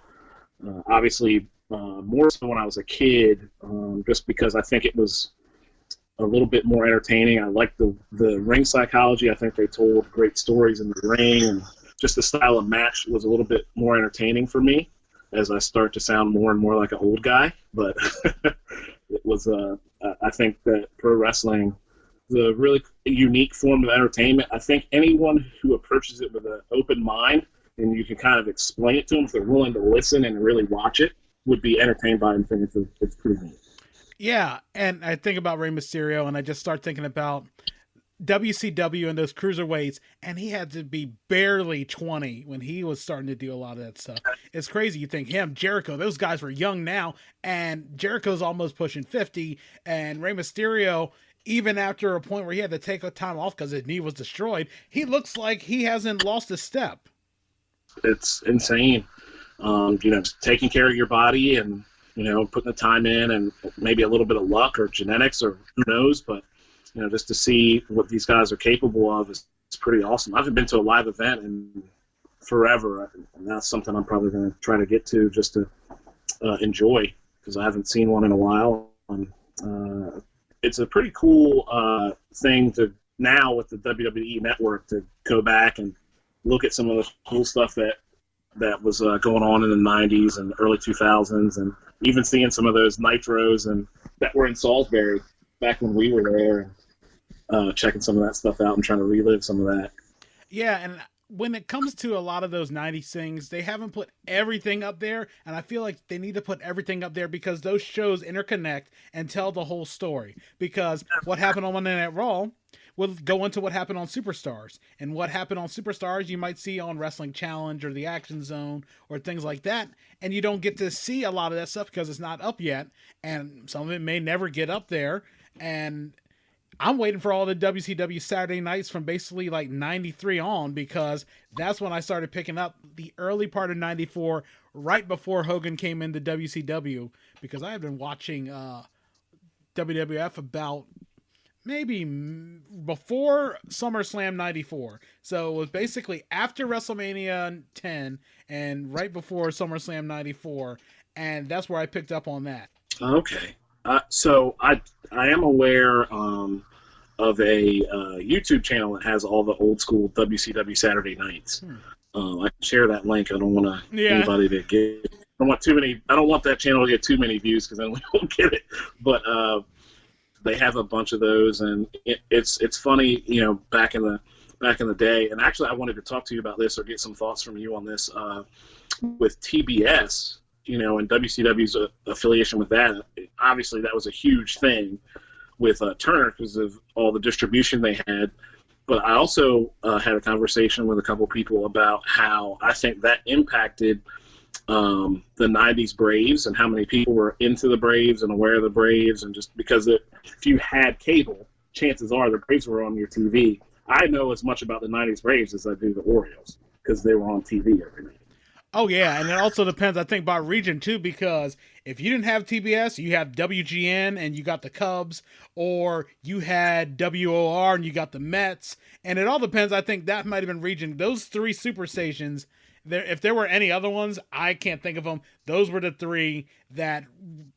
[SPEAKER 2] Obviously, more so when I was a kid, just because I think it was a little bit more entertaining. I liked the ring psychology. I think they told great stories in the ring, and just the style of match was a little bit more entertaining for me as I start to sound more and more like an old guy. But it was, I think that pro wrestling is a really unique form of entertainment. I think anyone who approaches it with an open mind and you can kind of explain it to them if they're willing to listen and really watch it would be entertained by it and think it's pretty neat.
[SPEAKER 1] Yeah, and I think about Rey Mysterio, and I just start thinking about WCW and those cruiserweights, and he had to be barely 20 when he was starting to do a lot of that stuff. It's crazy. You think him, Jericho, those guys were young now, and Jericho's almost pushing 50, and Rey Mysterio, even after a point where he had to take a time off because his knee was destroyed, he looks like he hasn't lost a step.
[SPEAKER 2] It's insane. Taking care of your body and, putting the time in, and maybe a little bit of luck or genetics or who knows, but just to see what these guys are capable of is pretty awesome. I haven't been to a live event in forever, and that's something I'm probably going to try to get to just to enjoy, because I haven't seen one in a while. It's a pretty cool thing to now with the WWE Network to go back and look at some of the cool stuff that was going on in the 90s and early 2000s, and even seeing some of those nitros and that were in Salisbury back when we were there, and checking some of that stuff out and trying to relive some of that.
[SPEAKER 1] Yeah, and when it comes to a lot of those 90s things, they haven't put everything up there, and I feel like they need to put everything up there because those shows interconnect and tell the whole story. Because what happened on Monday Night Raw will go into what happened on Superstars, and what happened on Superstars you might see on Wrestling Challenge or the Action Zone or things like that, and you don't get to see a lot of that stuff because it's not up yet, and some of it may never get up there. And I'm waiting for all the WCW Saturday nights from basically like 93 on, because that's when I started picking up the early part of 94, right before Hogan came into WCW, because I had been watching WWF about maybe before SummerSlam 94. So it was basically after WrestleMania 10 and right before SummerSlam 94. And that's where I picked up on that.
[SPEAKER 2] Okay. So I am aware of a YouTube channel that has all the old school WCW Saturday nights. I can share that link. I don't want anybody to get. I don't want that channel to get too many views, because then we won't get it. But they have a bunch of those, and it's funny, back in the day. And actually, I wanted to talk to you about this or get some thoughts from you on this with TBS. And WCW's affiliation with that. Obviously, that was a huge thing with Turner because of all the distribution they had. But I also had a conversation with a couple people about how I think that impacted the 90s Braves and how many people were into the Braves and aware of the Braves. And just because if you had cable, chances are the Braves were on your TV I know as much about the '90s Braves as I do the Orioles because they were on TV every night.
[SPEAKER 1] Oh yeah, and it also depends, I think, by region too, because if you didn't have TBS, you have WGN and you got the Cubs, or you had WOR and you got the Mets, and it all depends. I think that might have been region. Those three super stations, there, if there were any other ones, I can't think of them. Those were the three that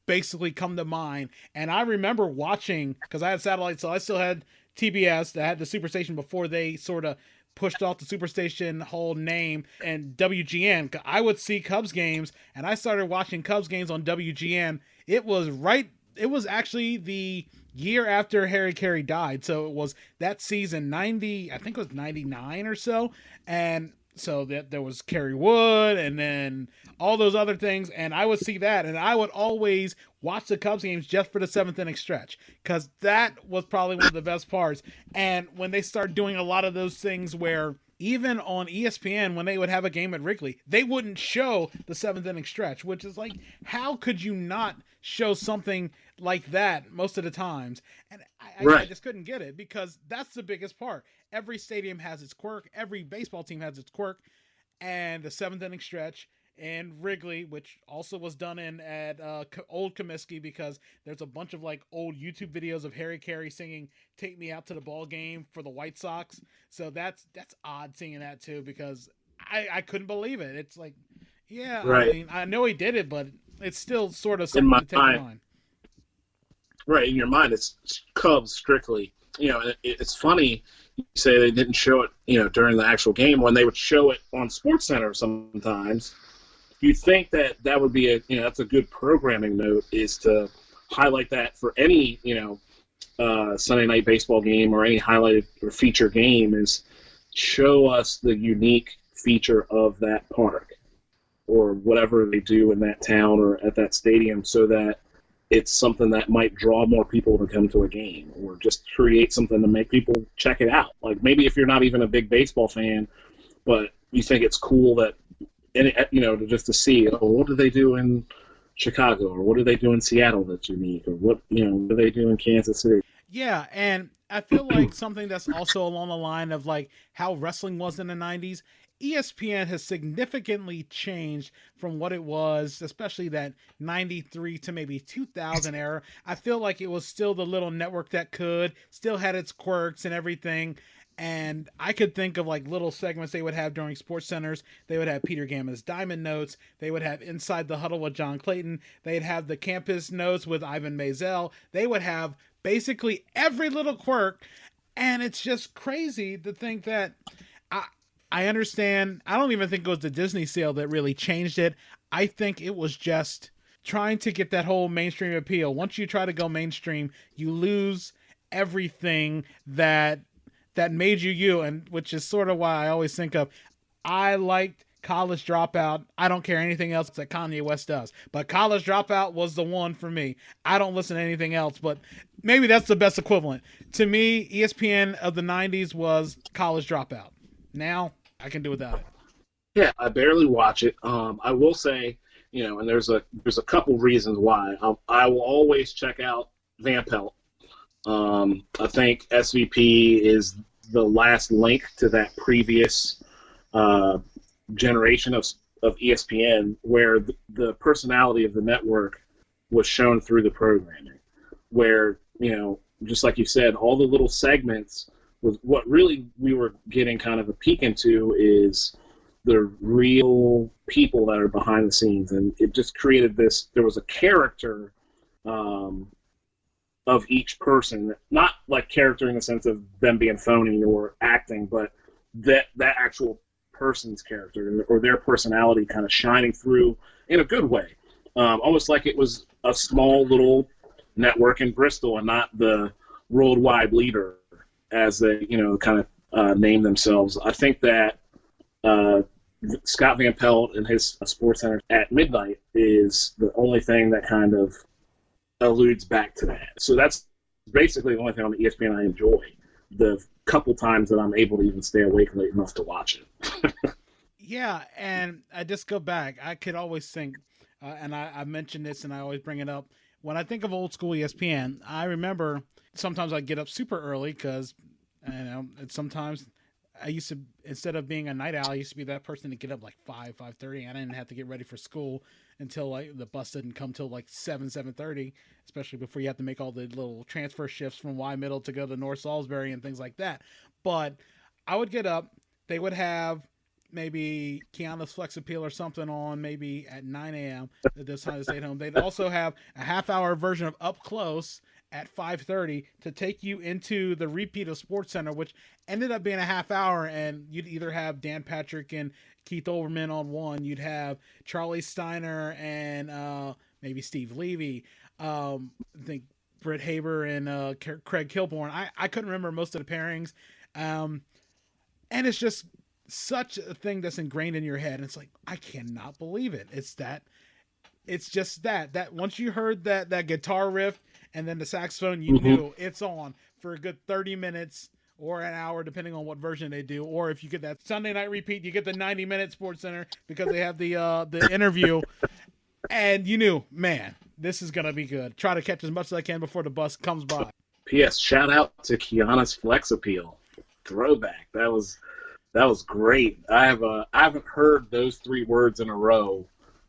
[SPEAKER 1] basically come to mind. And I remember watching, because I had satellite, so I still had TBS that had the superstation before they sort of pushed off the superstation whole name, and WGN. I would see Cubs games, and I started watching Cubs games on WGN. It was actually the year after Harry Carey died, so it was that season 90, I think it was 99 or so, and so that there was Kerry Wood and then all those other things, and I would see that, and I would always watch the Cubs games just for the seventh inning stretch, because that was probably one of the best parts. And when they start doing a lot of those things where even on ESPN, when they would have a game at Wrigley, they wouldn't show the seventh inning stretch, which is like, how could you not show something like that most of the times? And I just couldn't get it, because that's the biggest part. Every stadium has its quirk. Every baseball team has its quirk. And the seventh inning stretch in Wrigley, which also was done at Old Comiskey, because there's a bunch of like old YouTube videos of Harry Carey singing "Take Me Out to the Ball Game" for the White Sox. So that's odd seeing that too, because I couldn't believe it. It's like, yeah, right. I mean, I know he did it, but it's still sort of something to take in mind.
[SPEAKER 2] Right, in your mind, it's Cubs strictly. It's funny you say they didn't show it, during the actual game. When they would show it on SportsCenter sometimes, you'd think that would be that's a good programming note, is to highlight that for any, Sunday night baseball game or any highlighted or feature game, is show us the unique feature of that park or whatever they do in that town or at that stadium, so that it's something that might draw more people to come to a game, or just create something to make people check it out. Like, maybe if you're not even a big baseball fan, but you think it's cool that, just to see, what do they do in Chicago, or what do they do in Seattle that's unique, or what do they do in Kansas City?
[SPEAKER 1] Yeah, and I feel like something that's also along the line of like how wrestling was in the 90s. ESPN has significantly changed from what it was, especially that 93 to maybe 2000 era. I feel like it was still the little network that still had its quirks and everything. And I could think of like little segments they would have during Sports Centers. They would have Peter Gamma's Diamond Notes. They would have Inside the Huddle with John Clayton. They'd have the Campus Notes with Ivan Maisel. They would have basically every little quirk. And it's just crazy to think that I understand. I don't even think it was the Disney sale that really changed it. I think it was just trying to get that whole mainstream appeal. Once you try to go mainstream, you lose everything that made you, and which is sort of why I always think of, I liked College Dropout. I don't care anything else that Kanye West does, but College Dropout was the one for me. I don't listen to anything else, but maybe that's the best equivalent. To me, ESPN of the 90s was College Dropout. Now I can do without it.
[SPEAKER 2] Yeah, I barely watch it. I will say, and there's a couple reasons why. I will always check out Van Pelt. I think SVP is the last link to that previous generation of ESPN, where the personality of the network was shown through the programming, where, just like you said, all the little segments was what really we were getting kind of a peek into, is the real people that are behind the scenes. And it just created this, there was a character of each person, not like character in the sense of them being phony or acting, but that actual person's character or their personality kind of shining through in a good way. Almost like it was a small little network in Bristol and not the worldwide leader, as they, kind of name themselves. I think that Scott Van Pelt and his SportsCenter at midnight is the only thing that kind of alludes back to that. So that's basically the only thing on the ESPN I enjoy, the couple times that I'm able to even stay awake late enough to watch it.
[SPEAKER 1] Yeah, and I just go back. I could always think, and I mentioned this and I always bring it up, when I think of old school ESPN, I remember sometimes I'd get up super early because And sometimes I used to, instead of being a night owl, I used to be that person to get up like 5:30. I didn't have to get ready for school until like the bus didn't come till like 7:30, especially before you have to make all the little transfer shifts from Y Middle to go to North Salisbury and things like that. But I would get up. They would have maybe Kiana's Flex Appeal or something on maybe at 9 a.m. at this time to stay at home. They'd also have a half-hour version of Up Close at 5:30 to take you into the repeat of Sports Center, which ended up being a half hour, and you'd either have Dan Patrick and Keith Olbermann on one, you'd have Charlie Steiner and maybe Steve Levy, I think Britt Haber and Craig Kilborn. I couldn't remember most of the pairings, and it's just such a thing that's ingrained in your head. And it's like, I cannot believe it. It's just that once you heard that guitar riff and then the saxophone, you knew it's on for a good 30 minutes or an hour, depending on what version they do. Or if you get that Sunday night repeat, you get the 90-minute Sports Center because they have the interview. And you knew, man, this is going to be good. Try to catch as much as I can before the bus comes by.
[SPEAKER 2] P.S. Shout out to Kiana's Flex Appeal. Throwback. That was great. I haven't heard those three words in a row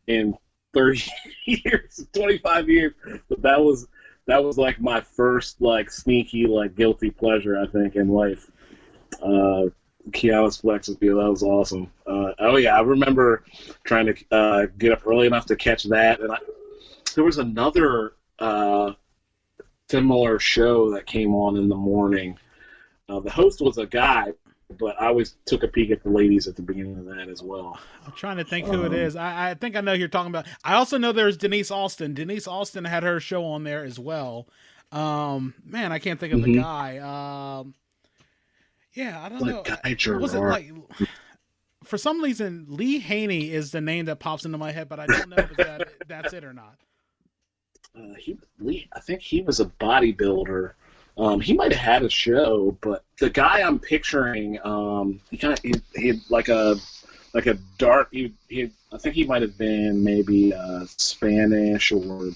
[SPEAKER 2] in 30 years, 25 years. But that was like my first like sneaky like guilty pleasure, I think, in life. Kiana's Flex Appeal, that was awesome. Oh yeah, I remember trying to get up early enough to catch that, and there was another similar show that came on in the morning. The host was a guy, but I always took a peek at the ladies at the beginning of that as well. I'm
[SPEAKER 1] trying to think who it is. I think I know who you're talking about. I also know there's Denise Austin. Denise Austin had her show on there as well. Man, I can't think of the guy. Yeah, I don't know. Was it like, for some reason, Lee Haney is the name that pops into my head, but I don't know if that's it or not.
[SPEAKER 2] I think he was a bodybuilder. He might have had a show, but the guy I'm picturing, he had like a dark. I think he might have been maybe Spanish or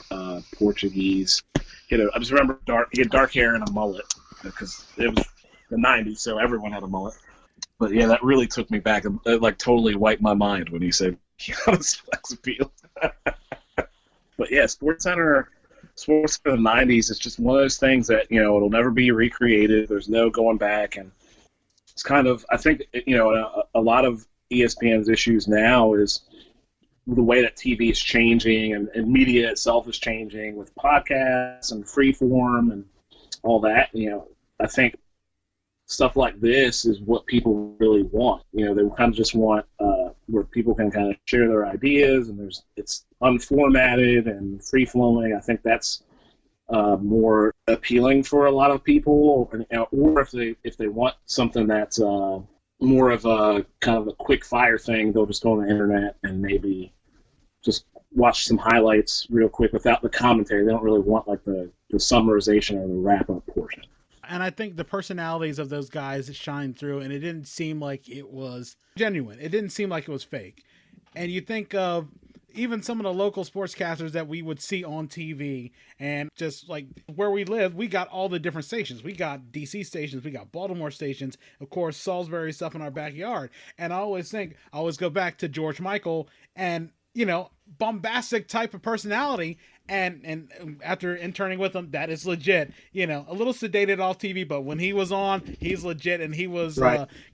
[SPEAKER 2] Portuguese. I just remember he had dark hair and a mullet because it was the '90s, so everyone had a mullet. But yeah, that really took me back. It like totally wiped my mind when he said Kiana's Flex Appeal. But yeah, sports center in the '90s. It's just one of those things that it'll never be recreated. There's no going back, and it's kind of, I think, a lot of ESPN's issues now is the way that TV is changing and media itself is changing with podcasts and freeform and all that. I think stuff like this is what people really want. They kind of just want where people can kind of share their ideas, and it's unformatted and free flowing. I think that's more appealing for a lot of people, or if they want something that's more of a kind of a quick fire thing, they'll just go on the internet and maybe just watch some highlights real quick without the commentary. They don't really want like the summarization or the wrap up portion.
[SPEAKER 1] And I think the personalities of those guys shine through, and it didn't seem like it was genuine. It didn't seem like it was fake. And you think of even some of the local sportscasters that we would see on TV, and just like where we live, we got all the different stations. We got DC stations, we got Baltimore stations, of course, Salisbury stuff in our backyard. And I always go back to George Michael and, bombastic type of personality. And after interning with him, that is legit. A little sedated off TV, but when he was on, he's legit, and he was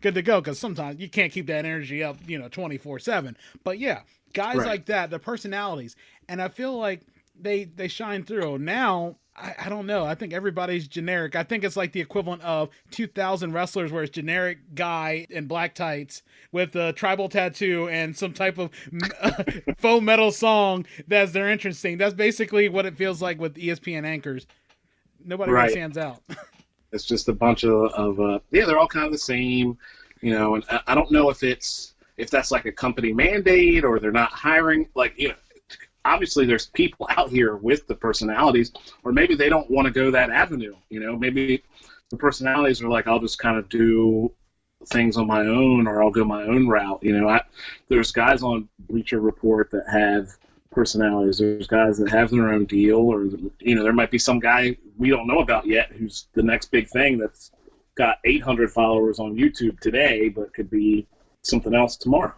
[SPEAKER 1] good to go. Because sometimes you can't keep that energy up, 24/7. But yeah, guys like that, the personalities, and I feel like they shine through. Now, I don't know. I think everybody's generic. I think it's like the equivalent of 2,000 wrestlers, where it's generic guy in black tights with a tribal tattoo and some type of faux metal song that's their entrance thing. That's basically what it feels like with ESPN anchors. Nobody really stands out.
[SPEAKER 2] It's just a bunch of they're all kind of the same, and I don't know if that's like a company mandate or they're not hiring, obviously there's people out here with the personalities, or maybe they don't want to go that avenue. Maybe the personalities are like, I'll just kind of do things on my own, or I'll go my own route. There's guys on Bleacher Report that have personalities. There's guys that have their own deal, or there might be some guy we don't know about yet who's the next big thing that's got 800 followers on YouTube today, but could be something else tomorrow.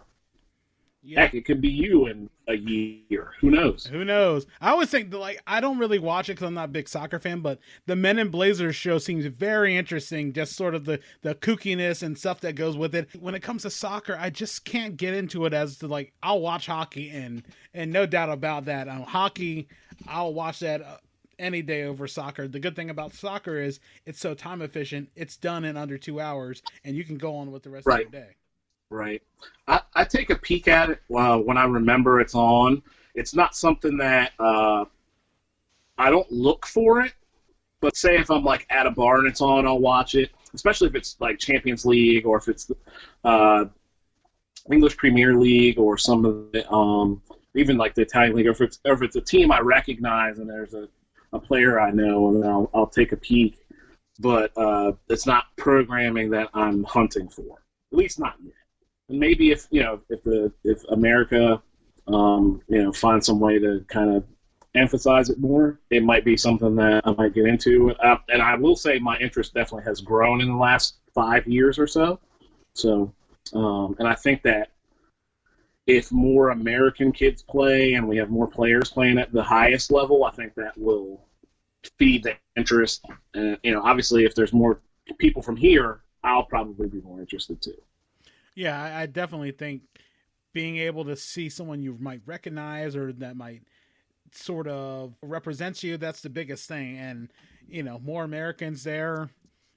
[SPEAKER 2] Yeah. Heck, it could be you in a year. Who knows?
[SPEAKER 1] Who knows? I always think that, like, I don't really watch it because I'm not a big soccer fan, but the Men in Blazers show seems very interesting. Just sort of the kookiness and stuff that goes with it. When it comes to soccer, I just can't get into it as to, like, I'll watch hockey and no doubt about that. Hockey, I'll watch that any day over soccer. The good thing about soccer is it's so time efficient. It's done in under 2 hours, and you can go on with the rest of your day.
[SPEAKER 2] Right. I take a peek at it when I remember it's on. It's not something that I don't look for it, but say if I'm like at a bar and it's on, I'll watch it, especially if it's like Champions League or if it's the English Premier League or some of the even like the Italian League, or if it's a team I recognize and there's a player I know, and then I'll take a peek. But it's not programming that I'm hunting for, at least not yet. And maybe if America finds some way to kind of emphasize it more, it might be something that I might get into. And I will say my interest definitely has grown in the last 5 years or so. So, and I think that if more American kids play and we have more players playing at the highest level, I think that will feed the interest. And obviously, if there's more people from here, I'll probably be more interested too.
[SPEAKER 1] Yeah, I definitely think being able to see someone you might recognize or that might sort of represent you, that's the biggest thing. And, more Americans there,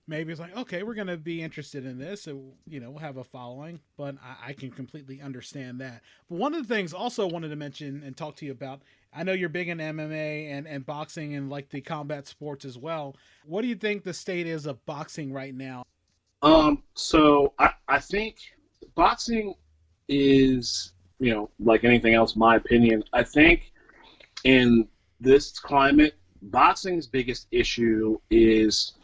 [SPEAKER 1] maybe it's like, okay, we're going to be interested in this. So, we'll have a following, but I can completely understand that. But one of the things also wanted to mention and talk to you about, I know you're big in MMA and boxing and like the combat sports as well. What do you think the state is of boxing right now?
[SPEAKER 2] So I think boxing is, like anything else, my opinion. I think in this climate, boxing's biggest issue is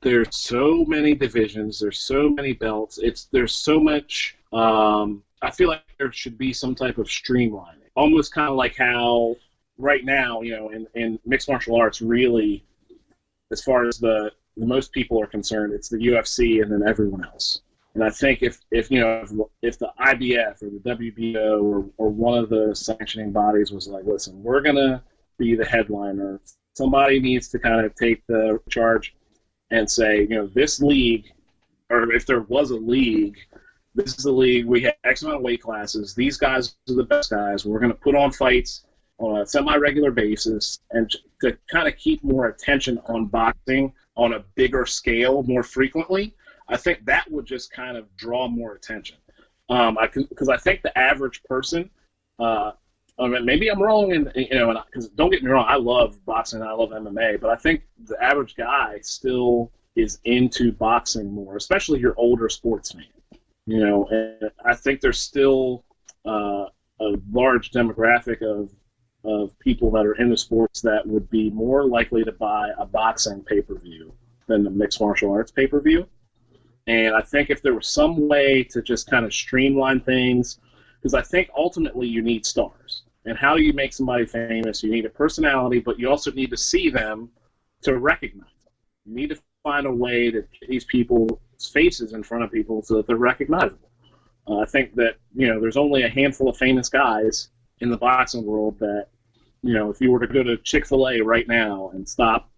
[SPEAKER 2] there's so many divisions, there's so many belts, there's so much. I feel like there should be some type of streamlining, almost kind of like how right now, in mixed martial arts, really, as far as the most people are concerned, it's the UFC and then everyone else. And I think if the IBF or the WBO or one of the sanctioning bodies was like, listen, we're going to be the headliner, somebody needs to kind of take the charge and say, this league, or if there was a league, this is the league, we have X amount of weight classes, these guys are the best guys, we're going to put on fights on a semi-regular basis, and to kind of keep more attention on boxing on a bigger scale more frequently, I think that would just kind of draw more attention. Because I think the average person, maybe I'm wrong, because don't get me wrong, I love boxing, I love MMA, but I think the average guy still is into boxing more, especially your older sports fan. And I think there's still a large demographic of people that are into sports that would be more likely to buy a boxing pay-per-view than the mixed martial arts pay-per-view. And I think if there was some way to just kind of streamline things, because I think ultimately you need stars. And how do you make somebody famous? You need a personality, but you also need to see them to recognize them. You need to find a way to get these people's faces in front of people so that they're recognizable. I think that, there's only a handful of famous guys in the boxing world that, if you were to go to Chick-fil-A right now and stop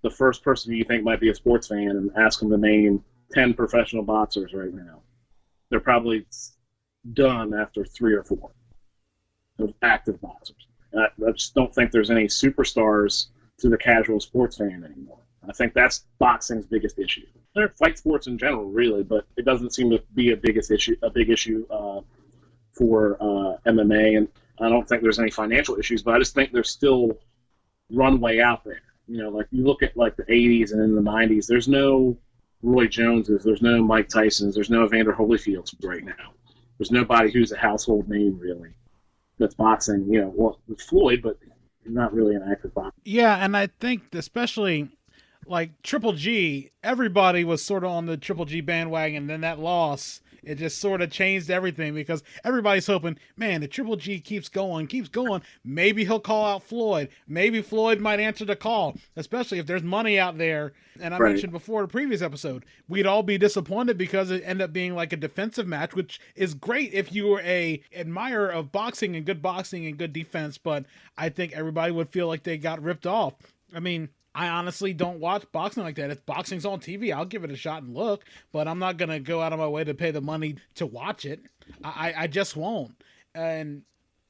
[SPEAKER 2] the first person you think might be a sports fan and ask them to name 10 professional boxers right now, they're probably done after 3 or 4 of active boxers. I just don't think there's any superstars to the casual sports fan anymore. I think that's boxing's biggest issue. There are fight sports in general, really, but it doesn't seem to be a big issue for MMA, and I don't think there's any financial issues, but I just think there's still runway out there. Like you look at like the 80s and in the 90s, there's no Roy Joneses, there's no Mike Tysons, there's no Evander Holyfields right now. There's nobody who's a household name, really, that's boxing. Well, with Floyd, but not really an active boxer.
[SPEAKER 1] Yeah, and I think especially like Triple G, everybody was sort of on the Triple G bandwagon, and then that loss, it just sort of changed everything because everybody's hoping, man, the Triple G keeps going. Maybe he'll call out Floyd. Maybe Floyd might answer the call, especially if there's money out there. And I mentioned before the previous episode, we'd all be disappointed because it ended up being like a defensive match, which is great if you were a admirer of boxing and good defense. But I think everybody would feel like they got ripped off. I mean, I honestly don't watch boxing like that. If boxing's on TV, I'll give it a shot and look, but I'm not going to go out of my way to pay the money to watch it. I just won't. And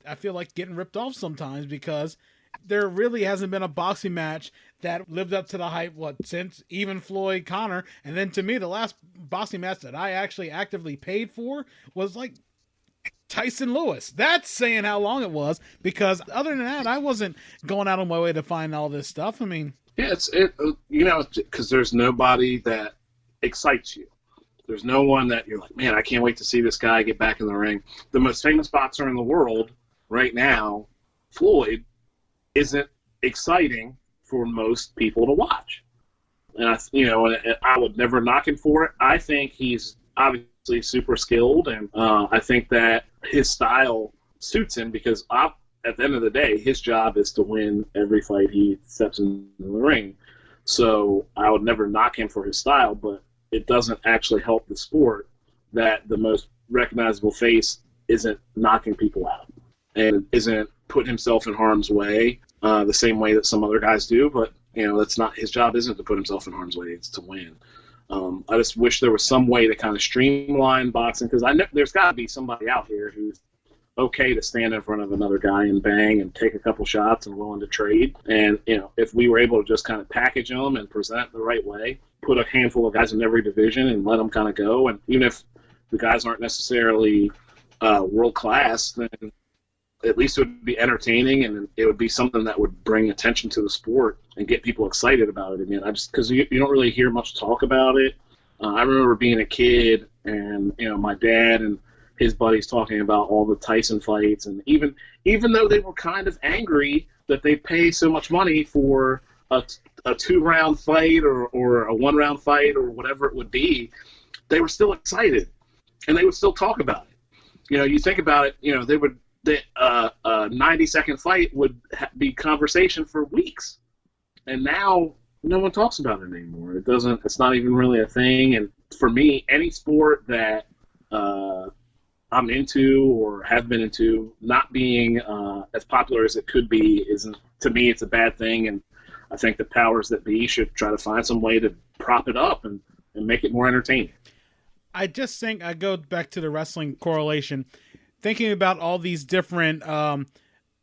[SPEAKER 1] I feel like getting ripped off sometimes because there really hasn't been a boxing match that lived up to the hype, since even Floyd Conor. And then to me, the last boxing match that I actually actively paid for was like Tyson Lewis. That's saying how long it was, because other than that, I wasn't going out of my way to find all this stuff. I mean,
[SPEAKER 2] yeah, because there's nobody that excites you. There's no one that you're like, man, I can't wait to see this guy get back in the ring. The most famous boxer in the world right now, Floyd, isn't exciting for most people to watch. And I would never knock him for it. I think he's obviously super skilled, and I think that his style suits him because at the end of the day, his job is to win every fight he steps in the ring. So I would never knock him for his style, but it doesn't actually help the sport that the most recognizable face isn't knocking people out and isn't putting himself in harm's way the same way that some other guys do. But, that's not his job. Isn't to put himself in harm's way. It's to win. I just wish there was some way to kind of streamline boxing, because I know there's got to be somebody out here who's okay to stand in front of another guy and bang and take a couple shots and willing to trade. And, if we were able to just kind of package them and present the right way, put a handful of guys in every division and let them kind of go. And even if the guys aren't necessarily world class, then at least it would be entertaining, and it would be something that would bring attention to the sport and get people excited about it again. Because you don't really hear much talk about it. I remember being a kid and, my dad and his buddies talking about all the Tyson fights, and even though they were kind of angry that they pay so much money for a 2-round fight or a 1-round fight or whatever it would be, they were still excited, and they would still talk about it. You think about it, a 90-second fight would be conversation for weeks, and now no one talks about it anymore. It's not even really a thing. And for me, any sport that I'm into or have been into not being as popular as it could be isn't, to me, it's a bad thing. And I think the powers that be should try to find some way to prop it up and make it more entertaining.
[SPEAKER 1] I just think I go back to the wrestling correlation, thinking about all these different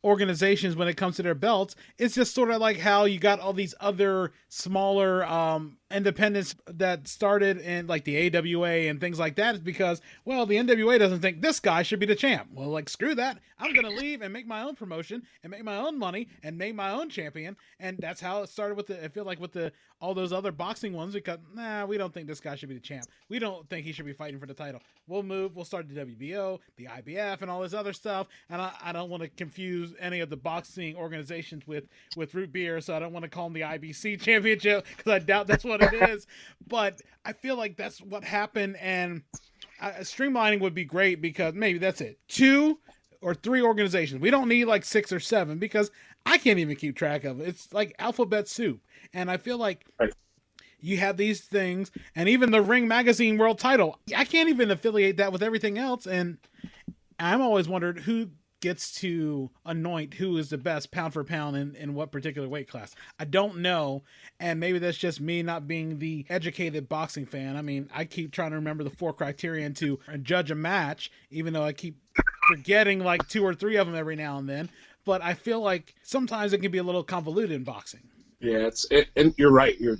[SPEAKER 1] organizations when it comes to their belts. It's just sort of like how you got all these other smaller independents that started in like the AWA and things like that, is because, well, the NWA doesn't think this guy should be the champ. Well, like, screw that. I'm going to leave and make my own promotion and make my own money and make my own champion. And that's how it started with I feel like with all those other boxing ones, because, we don't think this guy should be the champ. We don't think he should be fighting for the title. We'll start the WBO, the IBF, and all this other stuff. And I don't want to confuse any of the boxing organizations with root beer, so I don't want to call them the IBC championship, because I doubt that's what it is. But I feel like that's what happened, and streamlining would be great, because maybe that's it. 2 or 3 organizations. We don't need like 6 or 7, because I can't even keep track of it. It's like alphabet soup. And I feel like you have these things, and even the Ring Magazine world title, I can't even affiliate that with everything else. And I'm always wondered who gets to anoint who is the best pound for pound in what particular weight class. I don't know, and maybe that's just me not being the educated boxing fan. I mean, I keep trying to remember the 4 criterion to judge a match, even though I keep forgetting like 2 or 3 of them every now and then. But I feel like sometimes it can be a little convoluted in boxing.
[SPEAKER 2] Yeah, and you're right. You're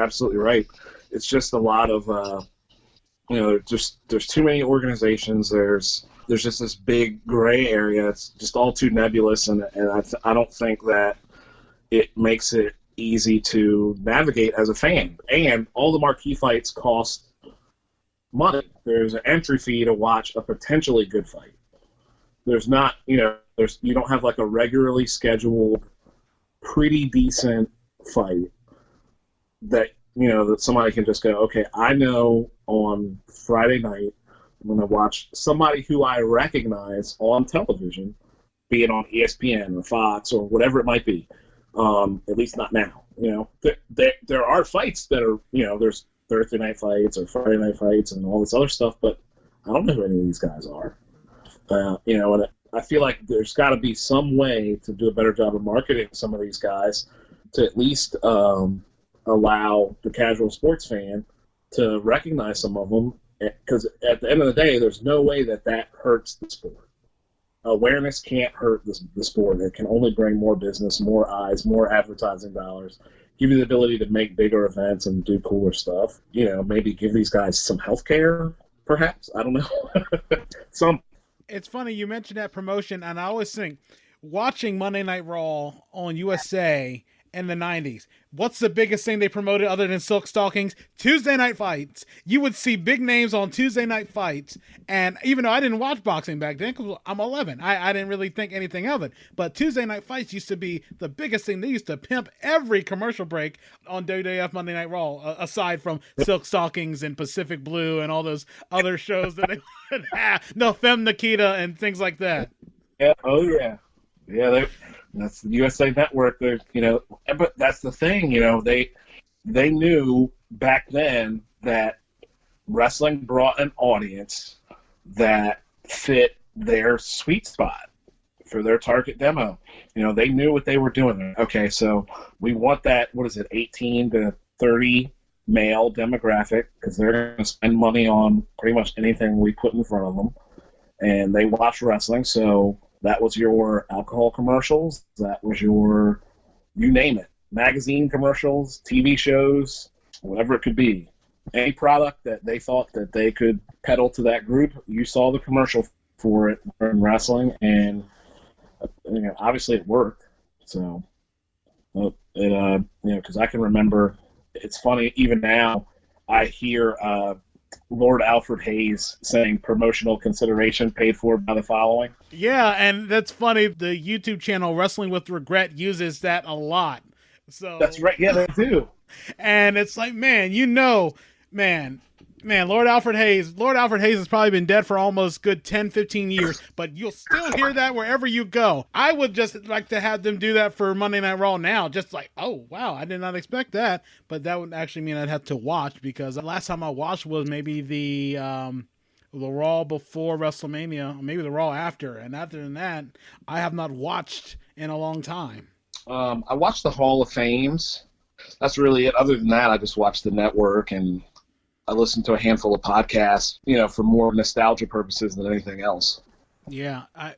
[SPEAKER 2] absolutely right. It's just a lot of there's too many organizations. There's just this big gray area. It's just all too nebulous, and I don't think that it makes it easy to navigate as a fan. And all the marquee fights cost money. There's an entry fee to watch a potentially good fight. There's not, you don't have like a regularly scheduled, pretty decent fight that, that somebody can just go, okay, I know on Friday night I'm going to watch somebody who I recognize on television, be it on ESPN or Fox or whatever it might be. At least not now. There are fights that are, there's Thursday night fights or Friday night fights and all this other stuff, but I don't know who any of these guys are. And I feel like there's got to be some way to do a better job of marketing some of these guys to at least allow the casual sports fan to recognize some of them, because at the end of the day, there's no way that hurts the sport. Awareness can't hurt the sport. It can only bring more business, more eyes, more advertising dollars, give you the ability to make bigger events and do cooler stuff. Maybe give these guys some health care, perhaps. I don't know.
[SPEAKER 1] It's funny you mentioned that promotion, and I always think, watching Monday Night Raw on USA in the 90s, what's the biggest thing they promoted other than silk stockings? Tuesday night fights. You would see big names on Tuesday night fights, and even though I didn't watch boxing back then because I'm 11, I didn't really think anything of it, but Tuesday night fights used to be the biggest thing. They used to pimp every commercial break on WWF Monday Night Raw, aside from silk stockings and Pacific Blue and all those other shows that they would have. No, Femme Nikita and things like that.
[SPEAKER 2] Yeah. Oh yeah. Yeah. That's the USA Network. But that's the thing. They knew back then that wrestling brought an audience that fit their sweet spot for their target demo. They knew what they were doing. Okay, so we want that, 18 to 30 male demographic, because they're going to spend money on pretty much anything we put in front of them. And they watch wrestling, so that was your alcohol commercials, that was your, you name it, magazine commercials, TV shows, whatever it could be. Any product that they thought that they could peddle to that group, you saw the commercial for it in wrestling, and obviously it worked. So, because I can remember, it's funny, even now, I hear Lord Alfred Hayes saying promotional consideration paid for by the following.
[SPEAKER 1] Yeah, and that's funny. The YouTube channel Wrestling with Regret uses that a lot. So
[SPEAKER 2] that's right. Yeah, they do.
[SPEAKER 1] And it's like, Lord Alfred Hayes has probably been dead for almost good 10, 15 years, but you'll still hear that wherever you go. I would just like to have them do that for Monday Night Raw now, just like, oh, wow, I did not expect that, but that would actually mean I'd have to watch, because the last time I watched was maybe the Raw before WrestleMania, maybe the Raw after, and after that, I have not watched in a long time.
[SPEAKER 2] I watched the Hall of Fames. That's really it. Other than that, I just watched the network, and I listen to a handful of podcasts, for more nostalgia purposes than anything else.
[SPEAKER 1] Yeah, I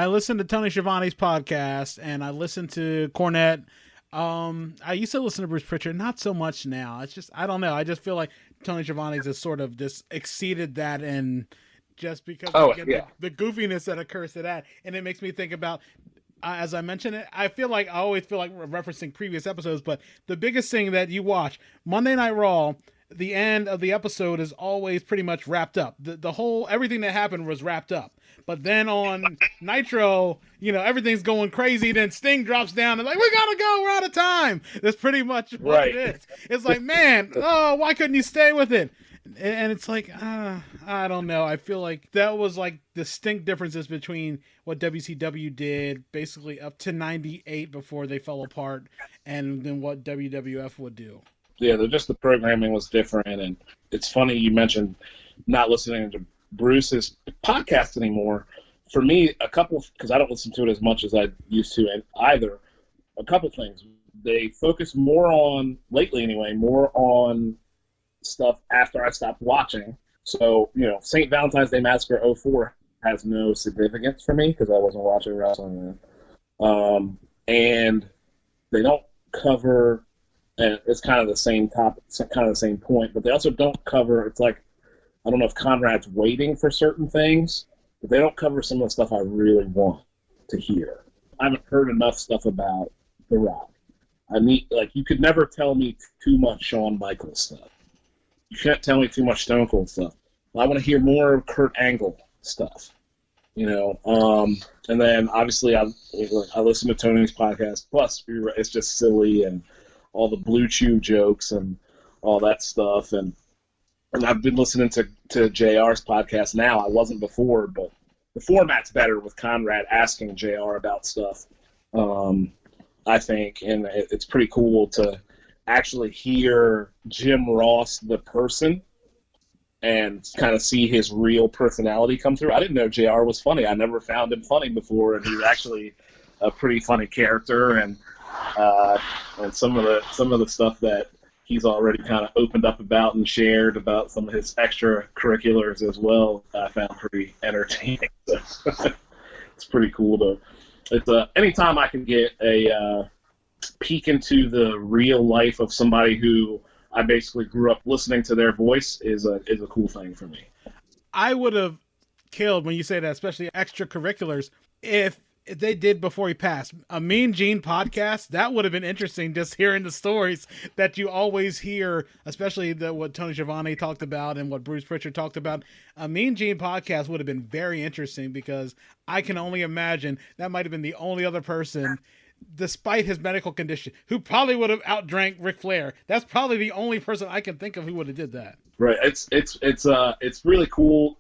[SPEAKER 1] listen to Tony Schiavone's podcast, and I listen to Cornette. I used to listen to Bruce Pritchard, not so much now. It's just, I don't know. I just feel like Tony Schiavone's has sort of just exceeded that, and just because the goofiness that occurs to that, and it makes me think about. As I mentioned it, I always feel like referencing previous episodes, but the biggest thing that you watch, Monday Night Raw, the end of the episode is always pretty much wrapped up. The whole, everything that happened was wrapped up. But then on Nitro, everything's going crazy. Then Sting drops down and like, we gotta go, we're out of time. That's pretty much what it is. It's like, man, why couldn't you stay with it? And it's like, I don't know. I feel like that was like distinct differences between what WCW did basically up to 98 before they fell apart, and then what WWF would do.
[SPEAKER 2] Yeah, the programming was different. And it's funny you mentioned not listening to Bruce's podcast anymore. For me, because I don't listen to it as much as I used to either, a couple things. They focus more on, lately anyway, more on stuff after I stopped watching. So, St. Valentine's Day Massacre 04 has no significance for me because I wasn't watching wrestling then. And they don't cover, and it's kind of the same topic, kind of the same point, but they also don't cover, it's like, I don't know if Conrad's waiting for certain things, but they don't cover some of the stuff I really want to hear. I haven't heard enough stuff about The Rock. You could never tell me too much Shawn Michaels stuff. You can't tell me too much Stone Cold stuff. I want to hear more Kurt Angle stuff, And then obviously I listen to Tony's podcast. Plus, it's just silly and all the Blue Chew jokes and all that stuff. And and I've been listening to JR's podcast now. I wasn't before, but the format's better with Conrad asking JR about stuff, I think, and it's pretty cool to actually hear Jim Ross, the person, and kind of see his real personality come through. I didn't know JR was funny. I never found him funny before, and he's actually a pretty funny character, and some of the stuff that he's already kind of opened up about and shared about some of his extracurriculars as well, I found pretty entertaining. So it's pretty cool to. It's anytime I can get a peek into the real life of somebody who I basically grew up listening to their voice is a cool thing for me.
[SPEAKER 1] I would have killed when you say that, especially extracurriculars, if they did before he passed. A Mean Gene podcast, that would have been interesting, just hearing the stories that you always hear, especially what Tony Schiavone talked about and what Bruce Pritchard talked about. A Mean Gene podcast would have been very interesting, because I can only imagine that might have been the only other person, despite his medical condition, who probably would have outdrank Ric Flair. That's probably the only person I can think of who would have did that.
[SPEAKER 2] Right. It's really cool,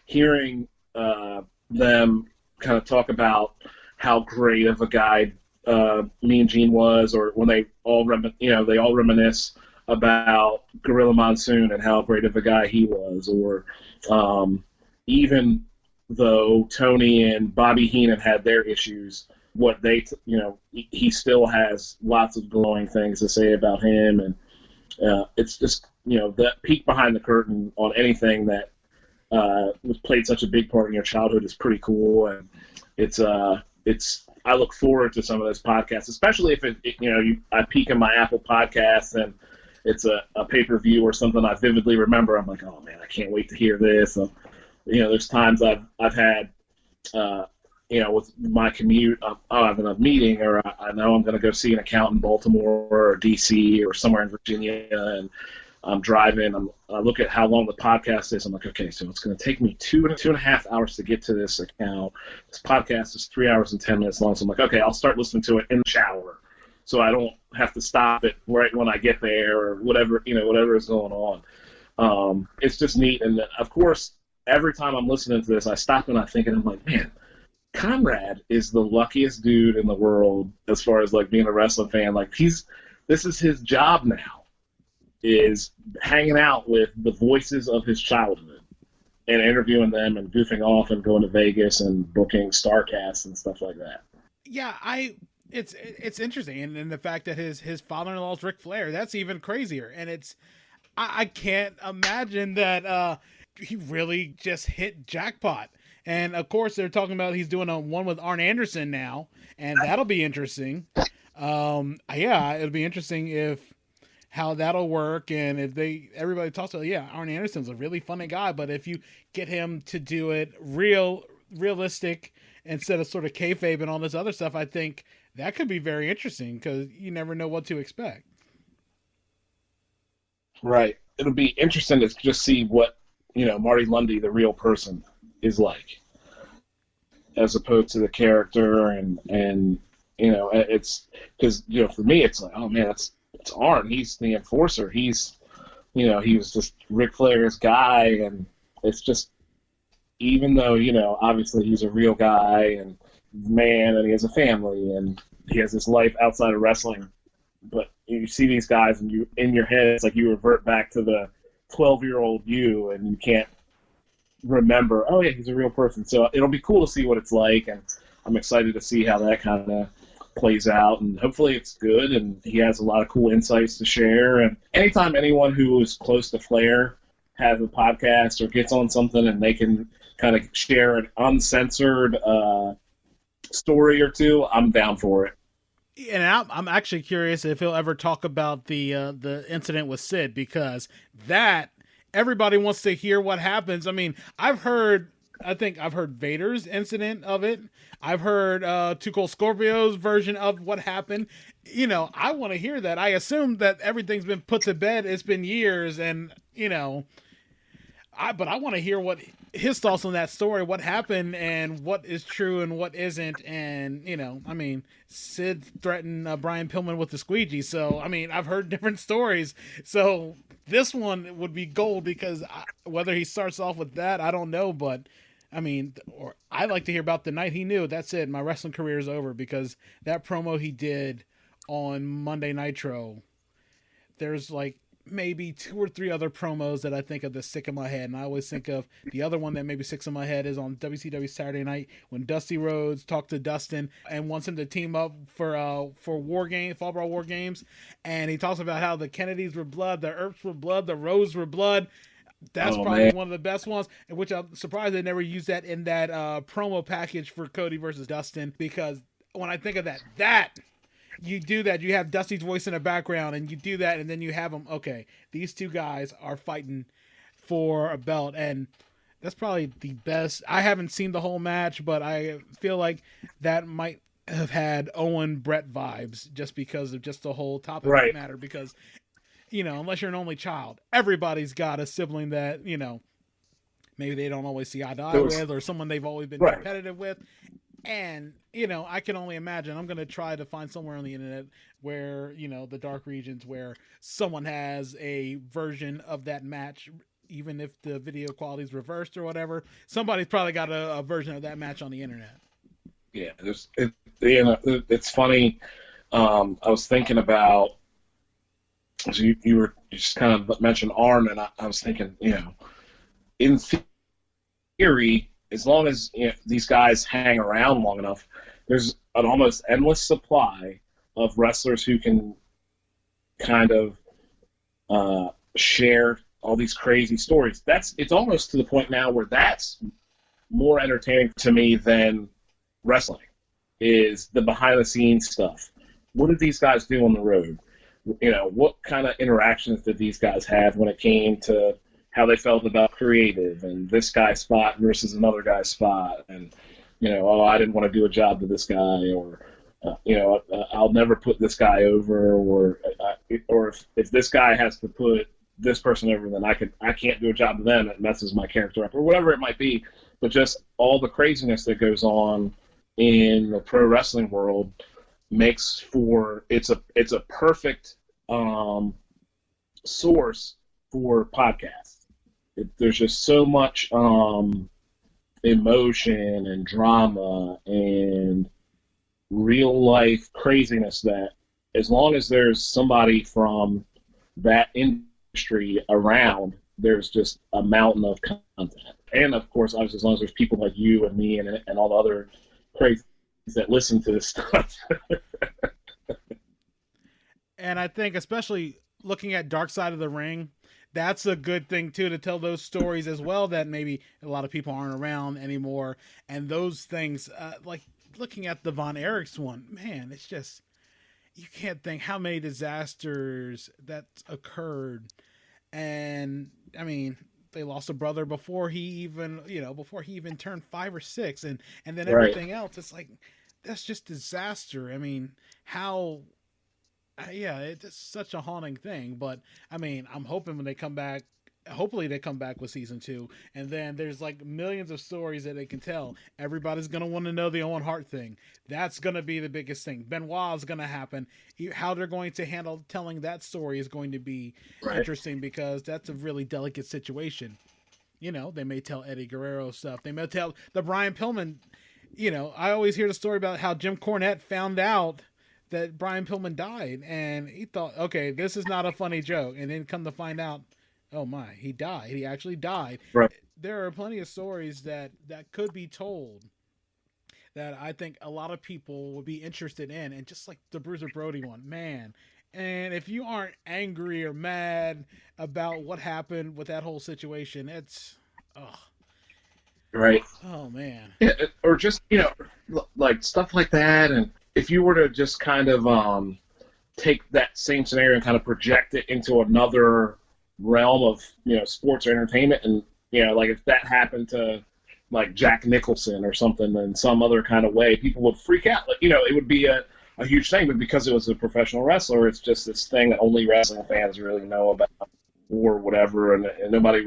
[SPEAKER 2] hearing them kind of talk about how great of a guy Mean Gene was, or when they all reminisce about Gorilla Monsoon and how great of a guy he was, or even though Tony and Bobby Heenan had their issues, what they, he still has lots of glowing things to say about him, and it's just, that peek behind the curtain on anything that was played such a big part in your childhood is pretty cool, and I look forward to some of those podcasts, especially if I peek in my Apple Podcasts and it's a pay-per-view or something I vividly remember. I'm like, oh man, I can't wait to hear this. So, there's times I've had, with my commute, I have a meeting, or I know I'm going to go see an account in Baltimore or DC or somewhere in Virginia, and I'm driving. I look at how long the podcast is. I'm like, okay, so it's going to take me 2.5 hours to get to this account. This podcast is 3 hours and 10 minutes long. So I'm like, okay, I'll start listening to it in the shower, so I don't have to stop it right when I get there, or whatever is going on. It's just neat, and of course, every time I'm listening to this, I stop and I think, and I'm like, man, Conrad is the luckiest dude in the world as far as like being a wrestling fan. Like, this is his job now, is hanging out with the voices of his childhood and interviewing them and goofing off and going to Vegas and booking Starcasts and stuff like that.
[SPEAKER 1] Yeah, it's interesting, and the fact that his father-in-law is Ric Flair, that's even crazier. And I can't imagine that he really just hit jackpot. And of course, they're talking about he's doing one with Arn Anderson now, and that'll be interesting. Yeah, it'll be interesting how that'll work, and if everybody talks about, Arn Anderson's a really funny guy, but if you get him to do it realistic instead of sort of kayfabe and all this other stuff, I think that could be very interesting, because you never know what to expect.
[SPEAKER 2] Right. It'll be interesting to just see what, Marty Lundy, the real person, is like, as opposed to the character, and it's because, for me, it's like, oh man, it's Arn. He's the enforcer. He was just Ric Flair's guy, and it's just, even though, obviously he's a real guy and man, and he has a family, and he has his life outside of wrestling, but you see these guys, and you, in your head, it's like you revert back to the 12-year-old you, and you can't remember, oh yeah, he's a real person. So it'll be cool to see what it's like, and I'm excited to see how that kind of plays out, and hopefully it's good, and he has a lot of cool insights to share. And anytime anyone who is close to Flair has a podcast or gets on something and they can kind of share an uncensored story or two, I'm down for it.
[SPEAKER 1] And I'm actually curious if he'll ever talk about the incident with Sid, because that everybody wants to hear what happens. I mean, I think I've heard Vader's incident of it. I've heard Too Cold Scorpio's version of what happened. I want to hear that. I assume that everything's been put to bed. It's been years, and But I want to hear what his thoughts on that story, what happened, and what is true and what isn't. And I mean, Sid threatened Brian Pillman with the squeegee. So I mean, I've heard different stories. So this one would be gold because whether he starts off with that, I don't know. But I mean, or I like to hear about the night he knew. That's it. My wrestling career is over because that promo he did on Monday Nitro. There's like maybe 2 or 3 other promos that I think of that stick in my head, and I always think of the other one that maybe sticks in my head is on WCW Saturday Night when Dusty Rhodes talked to Dustin and wants him to team up for War Games, Fall Brawl War Games, and he talks about how the Kennedys were blood, the Earps were blood, the Rose were blood. That's probably one of the best ones, which I'm surprised they never used that in that promo package for Cody versus Dustin, because when I think of that you do that, you have Dusty's voice in the background, and you do that, and then you have them, okay, these 2 guys are fighting for a belt, and that's probably the best. I haven't seen the whole match, but I feel like that might have had Owen Brett vibes just because of just the whole topic matter, because, unless you're an only child, everybody's got a sibling that, maybe they don't always see eye to eye with, or someone they've always been competitive with. And, I can only imagine. I'm going to try to find somewhere on the internet where, the dark regions where someone has a version of that match, even if the video quality is reversed or whatever. Somebody's probably got a version of that match on the internet.
[SPEAKER 2] Yeah, it's funny. I was thinking about, so you were just kind of mentioned Arn, and I was thinking, in theory, as long as these guys hang around long enough, there's an almost endless supply of wrestlers who can kind of share all these crazy stories. It's almost to the point now where that's more entertaining to me than wrestling, is the behind-the-scenes stuff. What did these guys do on the road? What kind of interactions did these guys have when it came to how they felt about creative and this guy's spot versus another guy's spot, and I didn't want to do a job to this guy, or I'll never put this guy over, or if this guy has to put this person over, then I can't do a job to them. It messes my character up, or whatever it might be. But just all the craziness that goes on in the pro wrestling world makes for it's a perfect source for podcasts. There's just so much emotion and drama and real life craziness that as long as there's somebody from that industry around, there's just a mountain of content. And of course, obviously, as long as there's people like you and me and all the other crazies that listen to this stuff.
[SPEAKER 1] And I think especially looking at Dark Side of the Ring, that's a good thing too, to tell those stories as well that maybe a lot of people aren't around anymore. And those things, like looking at the Von Erichs one, man, it's just, you can't think how many disasters that occurred. And I mean, they lost a brother before he even turned 5 or 6, and then everything else, it's like, that's just disaster. I mean, how, it's such a haunting thing. But I mean, I'm hoping when they come back, hopefully they come back with season 2, and then there's like millions of stories that they can tell. Everybody's going to want to know the Owen Hart thing. That's going to be the biggest thing. Benoit is going to happen. How they're going to handle telling that story is going to be interesting, because that's a really delicate situation. They may tell Eddie Guerrero stuff. They may tell the Brian Pillman. I always hear the story about how Jim Cornette found out that Brian Pillman died, and he thought, okay, this is not a funny joke. And then come to find out, oh my, he died. He actually died.
[SPEAKER 2] Right.
[SPEAKER 1] There are plenty of stories that could be told that I think a lot of people would be interested in. And just like the Bruiser Brody one, man. And if you aren't angry or mad about what happened with that whole situation, it's,
[SPEAKER 2] right.
[SPEAKER 1] Oh man.
[SPEAKER 2] Yeah, or just, like stuff like that. And if you were to just kind of take that same scenario and kind of project it into another realm of sports or entertainment, and like if that happened to like Jack Nicholson or something in some other kind of way, people would freak out. Like, it would be a huge thing, but because it was a professional wrestler, it's just this thing that only wrestling fans really know about. or whatever, and nobody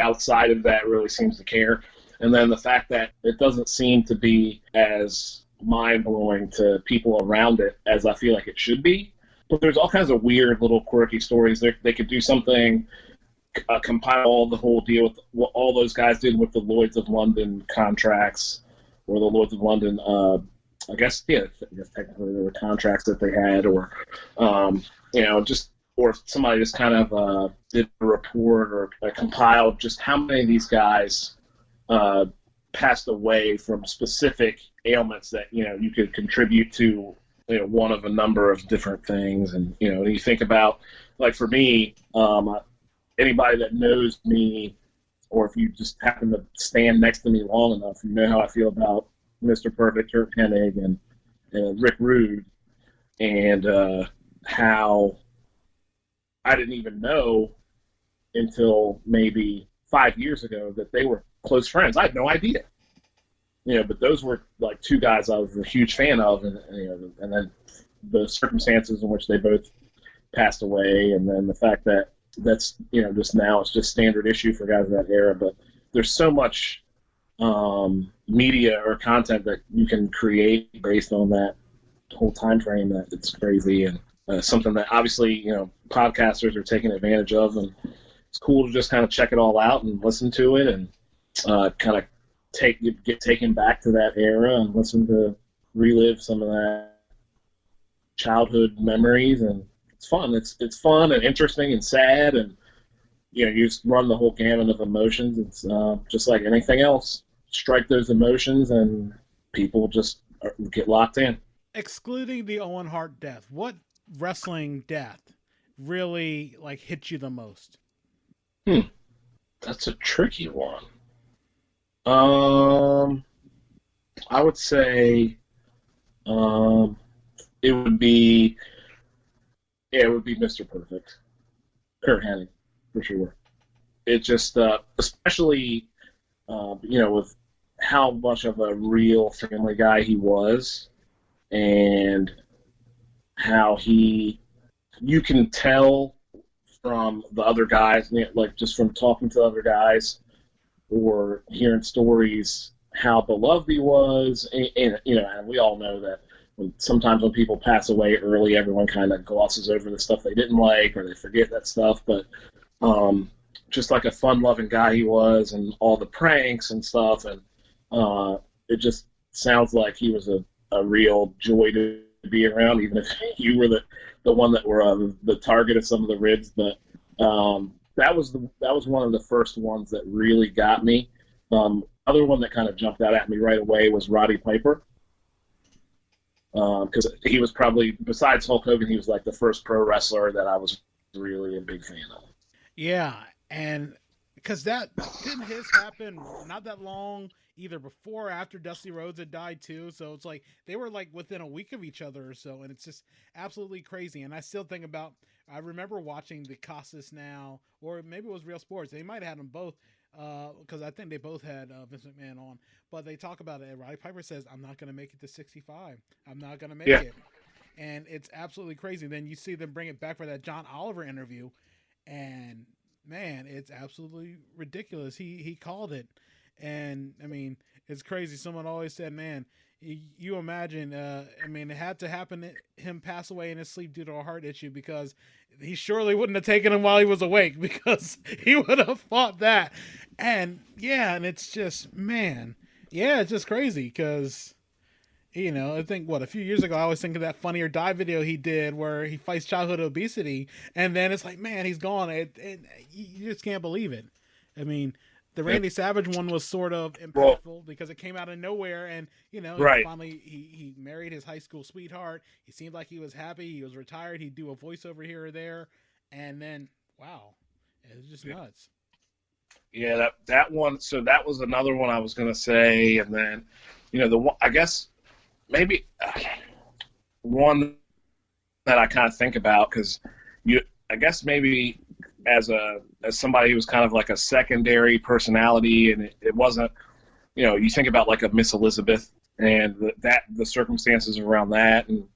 [SPEAKER 2] outside of that really seems to care. And then the fact that it doesn't seem to be as mind-blowing to people around it as I feel like it should be. But there's all kinds of weird little quirky stories. They could do something, compile the whole deal with what all those guys did with the Lloyds of London contracts, or the Lloyds of London, I guess technically there were contracts that they had, or, or somebody just kind of did a report or compiled just how many of these guys passed away from specific ailments that, you could contribute to, one of a number of different things. And, you think about, like for me, anybody that knows me, or if you just happen to stand next to me long enough, you know how I feel about Mr. Perfect, Kurt Hennig, and Rick Rude, and how I didn't even know until maybe 5 years ago that they were close friends. I had no idea. But those were like two guys I was a huge fan of, and then the circumstances in which they both passed away, and then the fact that that's just now it's just standard issue for guys of that era. But there's so much media or content that you can create based on that whole time frame that it's crazy, and something that obviously podcasters are taking advantage of, and it's cool to just kind of check it all out and listen to it, and kind of get taken back to that era and relive some of that childhood memories. And it's fun. It's fun and interesting and sad, and you just run the whole gamut of emotions. It's just like anything else. Strike those emotions and people just get locked in.
[SPEAKER 1] Excluding the Owen Hart death, what wrestling death really hit you the most?
[SPEAKER 2] That's a tricky one. I would say it would be Mr. Perfect, Kurt Hennig, for sure. It just especially with how much of a real family guy he was, and how you can tell from the other guys, just from talking to other guys or hearing stories, how beloved he was. And we all know that sometimes when people pass away early, everyone kind of glosses over the stuff they didn't like, or they forget that stuff. But just like a fun-loving guy he was, and all the pranks and stuff, and it just sounds like he was a real joy to be around, even if you were the one that were the target of some of the ribs. But that was one of the first ones that really got me. Other one that kind of jumped out at me right away was Roddy Piper, because he was probably, besides Hulk Hogan, he was like the first pro wrestler that I was really a big fan of.
[SPEAKER 1] Yeah, and because that didn't his happen not that long either before or after Dusty Rhodes had died too, so it's like they were within a week of each other or so, and it's just absolutely crazy. And I still think about, I remember watching the Costas Now, or maybe it was Real Sports, they might have had them both, because I think they both had Vince McMahon on, but they talk about it. Roddy Piper says, "I'm not going to make it to 65. I'm not going to make it." And it's absolutely crazy. Then you see them bring it back for that John Oliver interview, and man, it's absolutely ridiculous. He called it. And I mean, it's crazy. Someone always said, man, you imagine, it had to happen, him pass away in his sleep due to a heart issue, because he surely wouldn't have taken him while he was awake, because he would have fought that. And and it's just, man, it's just crazy, because, I think, a few years ago, I was thinking that Funny or Die video he did where he fights childhood obesity, and then it's like, man, he's gone. You just can't believe it. I mean, the Randy Savage one was sort of impactful because it came out of nowhere, and finally he married his high school sweetheart. He seemed like he was happy. He was retired. He'd do a voiceover here or there, and then wow, it was just nuts.
[SPEAKER 2] Yeah, that one. So that was another one I was gonna say, and then the one, I guess maybe one that I kind of think about, because I guess maybe as somebody who was kind of like a secondary personality, and it wasn't, you think about like a Miss Elizabeth and the circumstances around that, and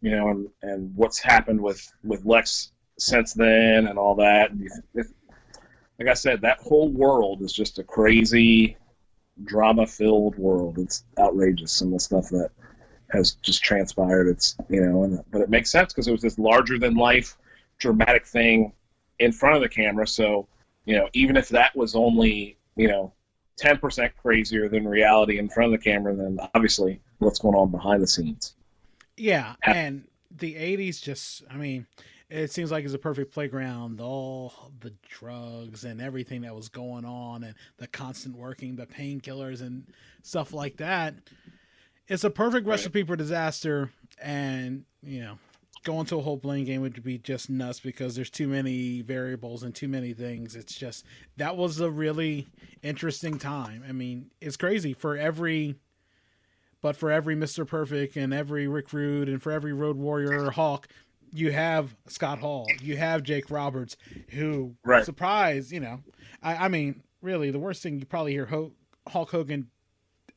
[SPEAKER 2] and what's happened with Lex since then and all that. Like I said, that whole world is just a crazy, drama-filled world. It's outrageous, some of the stuff that has just transpired. It's, but it makes sense because it was this larger-than-life, dramatic thing in front of the camera. So, even if that was only, 10% crazier than reality in front of the camera, then obviously what's going on behind the scenes.
[SPEAKER 1] Yeah, and the 80s just, it seems like it's a perfect playground. All the drugs and everything that was going on and the constant working, the painkillers and stuff like that. It's a perfect recipe for disaster. And, going to a whole blame game would be just nuts because there's too many variables and too many things. It's just, that was a really interesting time. It's crazy for every Mr. Perfect and every Rick Rude and for every Road Warrior or Hawk, you have Scott Hall, you have Jake Roberts, who surprised, really the worst thing you probably hear Hulk Hogan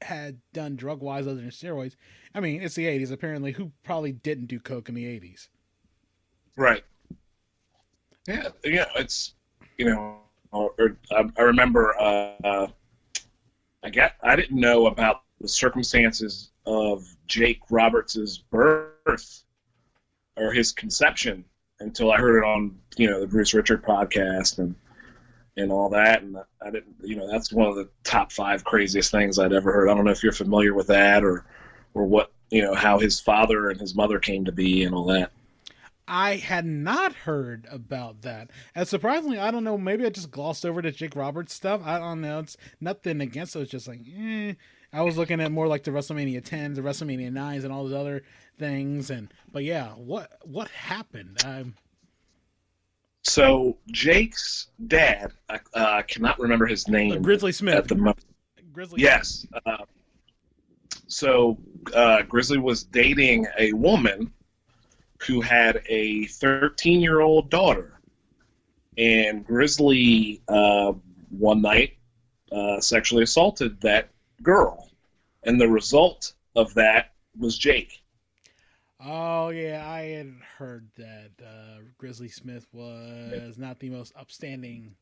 [SPEAKER 1] had done drug-wise other than steroids. It's the 80s, apparently. Who probably didn't do coke in the 80s?
[SPEAKER 2] Right. Yeah, it's, I remember, I didn't know about the circumstances of Jake Roberts' birth or his conception until I heard it on, the Bruce Richard podcast and all that. And I didn't, that's one of the top 5 craziest things I'd ever heard. I don't know if you're familiar with that or what, how his father and his mother came to be and all that.
[SPEAKER 1] I had not heard about that. And surprisingly, I don't know, maybe I just glossed over the Jake Roberts stuff. I don't know. It's nothing against it. It's just like, I was looking at more like the WrestleMania 10s, the WrestleMania 9s, and all those other things. But yeah, what happened?
[SPEAKER 2] So Jake's dad, I cannot remember his name.
[SPEAKER 1] Grizzly Smith.
[SPEAKER 2] At the moment.
[SPEAKER 1] Grizzly.
[SPEAKER 2] Yes. So Grizzly was dating a woman who had a 13-year-old daughter, and Grizzly one night sexually assaulted that girl, and the result of that was Jake.
[SPEAKER 1] Oh yeah, I had heard that Grizzly Smith was not the most upstanding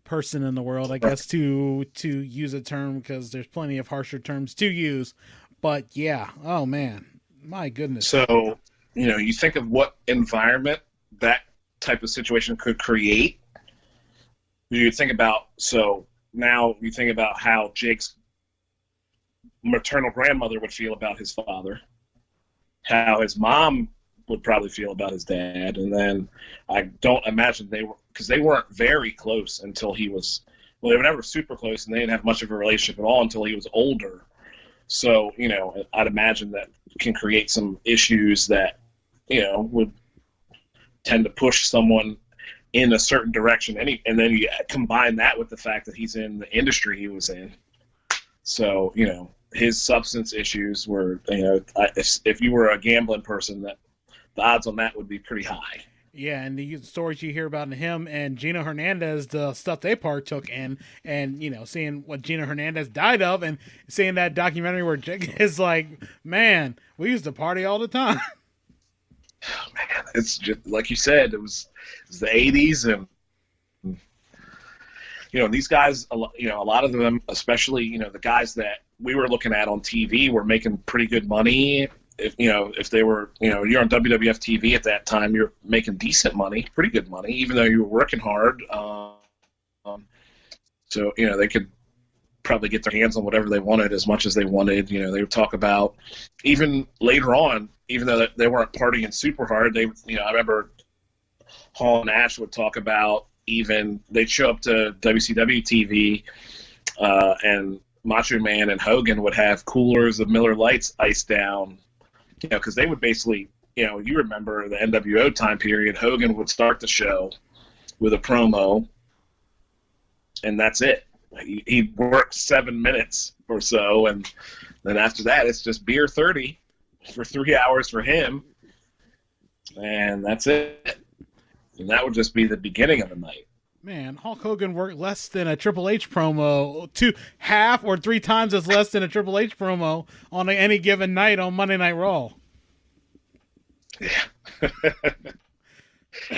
[SPEAKER 1] person in the world, I guess, to use a term, because there's plenty of harsher terms to use. But yeah, oh man, my goodness.
[SPEAKER 2] So, you think of what environment that type of situation could create. You think about, so now you think about how Jake's maternal grandmother would feel about his father, how his mom would probably feel about his dad, and then I don't imagine because they weren't very close until he was, they were never super close, and they didn't have much of a relationship at all until he was older. So, I'd imagine that can create some issues that, would tend to push someone in a certain direction. And then you combine that with the fact that he's in the industry he was in. So, his substance issues were, if you were a gambling person, that the odds on that would be pretty high.
[SPEAKER 1] Yeah, and the stories you hear about him and Gino Hernandez, the stuff they partook in, and, seeing what Gino Hernandez died of, and seeing that documentary where Jake is like, man, we used to party all the time.
[SPEAKER 2] Oh, man, it's just, like you said, it was the 80s, and, these guys, a lot of them, especially, the guys that we were looking at on TV were making pretty good money. If they were, you're on WWF TV at that time, you're making decent money, pretty good money, even though you were working hard. So, they could probably get their hands on whatever they wanted as much as they wanted. They would talk about, even later on, even though they weren't partying super hard, I remember Hall and Ash would talk about, even they'd show up to WCW TV and Macho Man and Hogan would have coolers of Miller Lights iced down. Because they would basically, you remember the NWO time period, Hogan would start the show with a promo, and that's it. He'd work 7 minutes or so, and then after that, it's just beer 30 for 3 hours for him, and that's it. And that would just be the beginning of the night.
[SPEAKER 1] Man, Hulk Hogan worked less than a Triple H promo, 2.5 or 3 times as less than a Triple H promo on any given night on Monday Night Raw.
[SPEAKER 2] Yeah.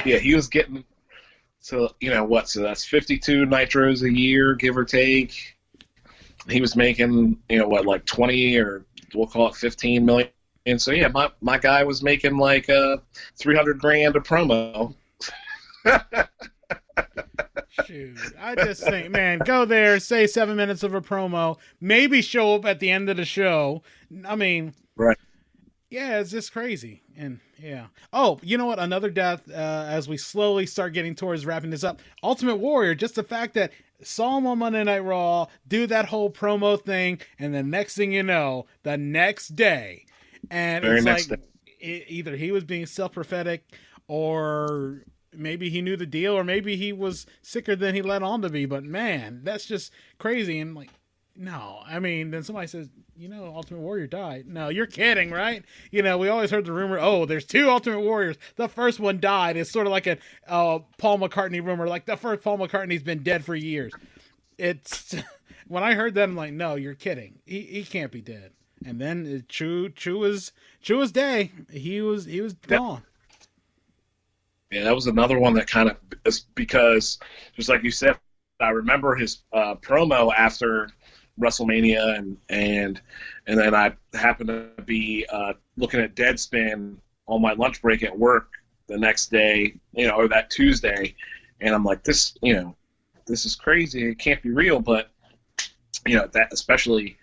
[SPEAKER 2] Yeah, he was getting, so that's 52 nitros a year, give or take. He was making, like 20 or we'll call it 15 million. And so, yeah, my guy was making like $300,000 a promo.
[SPEAKER 1] Shoot, I just think, man, go there, say 7 minutes of a promo, maybe show up at the end of the show. I mean,
[SPEAKER 2] right.
[SPEAKER 1] Yeah, it's just crazy. And yeah. Oh, you know what? Another death, as we slowly start getting towards wrapping this up. Ultimate Warrior, just the fact that saw him on Monday Night Raw, do that whole promo thing, and the next thing you know, the next day. And
[SPEAKER 2] Very
[SPEAKER 1] it's
[SPEAKER 2] next
[SPEAKER 1] like
[SPEAKER 2] day.
[SPEAKER 1] Either he was being self-prophetic, or maybe he knew the deal, or maybe he was sicker than he let on to be. But man, that's just crazy. And like, no, I mean, then somebody says, Ultimate Warrior died. No, you're kidding, right? We always heard the rumor, oh, there's 2 Ultimate Warriors. The first one died. It's sort of like a Paul McCartney rumor. Like, the first Paul McCartney's been dead for years. It's when I heard that, I'm like, no, you're kidding. He can't be dead. And then True was day. He was gone.
[SPEAKER 2] Yeah, that was another one that kind of, because just like you said, I remember his promo after WrestleMania, and then I happened to be looking at Deadspin on my lunch break at work the next day, or that Tuesday, and I'm like, this is crazy. It can't be real, but that especially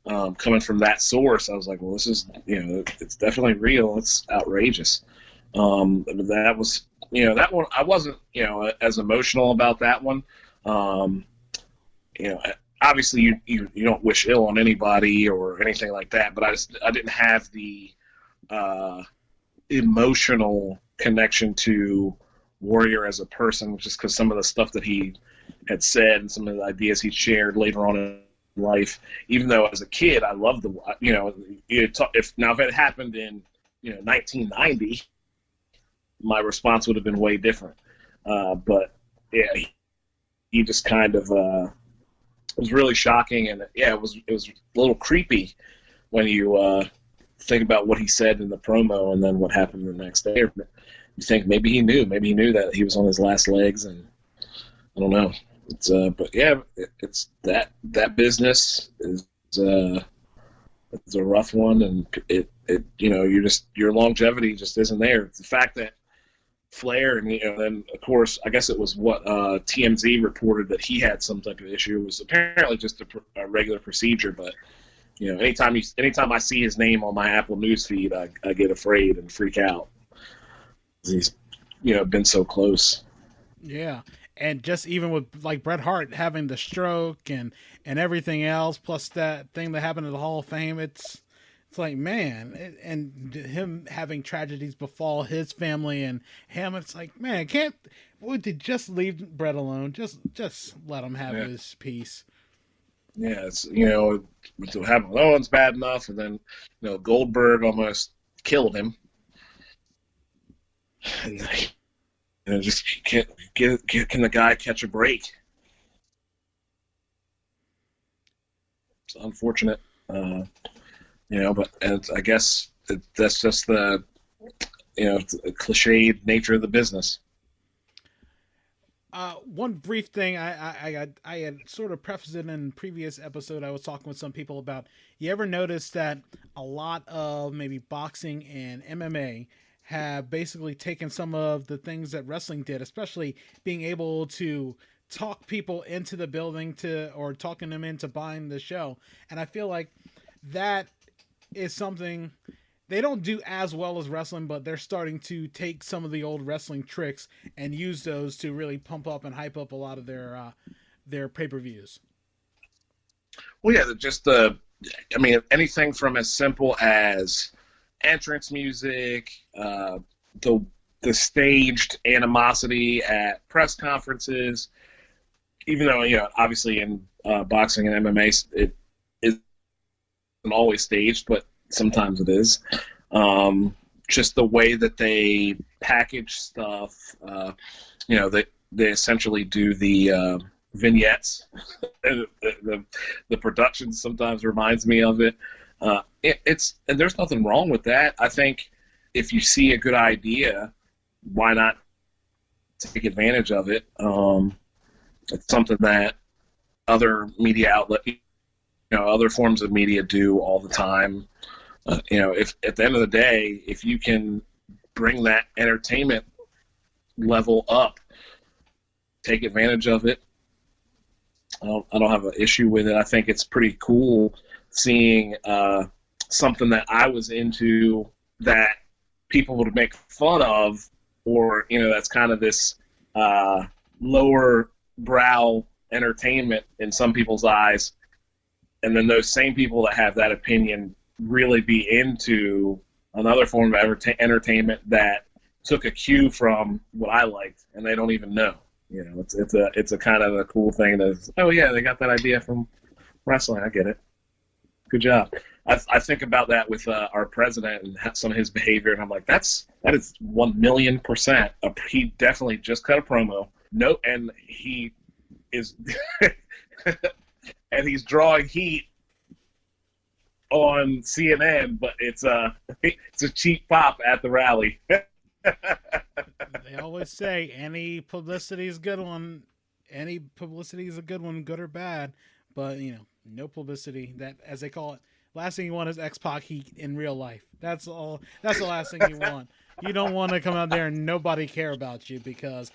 [SPEAKER 2] coming from that source, I was like, well, this is it's definitely real. It's outrageous. That was that one. I wasn't as emotional about that one. Obviously you don't wish ill on anybody or anything like that, but I didn't have the emotional connection to Warrior as a person, just because some of the stuff that he had said and some of the ideas he shared later on in life. Even though as a kid I loved if it happened in 1990, my response would have been way different. But yeah, he just kind of it was really shocking, and yeah, it was a little creepy when you think about what he said in the promo and then what happened the next day. You think maybe he knew that he was on his last legs, and I don't know. It's but yeah, it's that business is it's a rough one, and it your longevity just isn't there. It's the fact that Flair, and then of course I guess it was what TMZ reported that he had some type of issue. It was apparently just a regular procedure, but anytime I see his name on my Apple News feed, I get afraid and freak out. He's been so close.
[SPEAKER 1] Yeah, and just even with like Bret Hart having the stroke and everything else, plus that thing that happened at the Hall of Fame, it's like, man, and him having tragedies befall his family and him, it's like, man, would they just leave Bret alone? Just let him have his peace.
[SPEAKER 2] Yeah, it's to have Owens bad enough, and then Goldberg almost killed him, and just can the guy catch a break? It's unfortunate. But I guess that's just the cliched nature of the business.
[SPEAKER 1] One brief thing I had sort of prefaced it in a previous episode. I was talking with some people about, you ever notice that a lot of maybe boxing and MMA have basically taken some of the things that wrestling did, especially being able to talk people into the building or talking them into buying the show. And I feel like that is something they don't do as well as wrestling, but they're starting to take some of the old wrestling tricks and use those to really pump up and hype up a lot of their pay-per-views.
[SPEAKER 2] Well, yeah, just anything from as simple as entrance music, the staged animosity at press conferences, even though, obviously in boxing and MMA, it isn't always staged, but sometimes it is. Just the way that they package stuff, they essentially do the vignettes. the production sometimes reminds me of it. And there's nothing wrong with that. I think if you see a good idea, why not take advantage of it. It's something that other media outlet, other forms of media do all the time. If at the end of the day, if you can bring that entertainment level up, take advantage of it. I don't have an issue with it. I think it's pretty cool seeing something that I was into that people would make fun of, or that's kind of this lower brow entertainment in some people's eyes, and then those same people that have that opinion really be into another form of entertainment that took a cue from what I liked, and they don't even know. It's a kind of a cool thing. That oh yeah, they got that idea from wrestling. I get it. Good job. I think about that with our president and some of his behavior, and I'm like, that is 1,000,000%. He definitely just cut a promo. No, and he is, and he's drawing heat on CNN, but it's a cheap pop at the rally.
[SPEAKER 1] They always say any publicity is a good one. Any publicity is a good one, good or bad. But no publicity. That, as they call it, last thing you want is X-Pac heat in real life. That's all. That's the last thing you want. You don't want to come out there and nobody care about you, because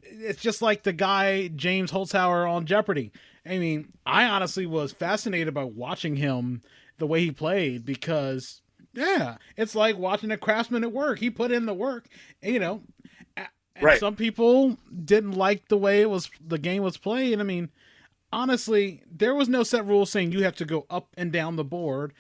[SPEAKER 1] it's just like the guy James Holzhauer on Jeopardy. I mean, I honestly was fascinated by watching him, the way he played, because it's like watching a craftsman at work. He put in the work, and
[SPEAKER 2] right.
[SPEAKER 1] Some people didn't like the way the game was played. I mean, honestly, there was no set rule saying you have to go up and down the board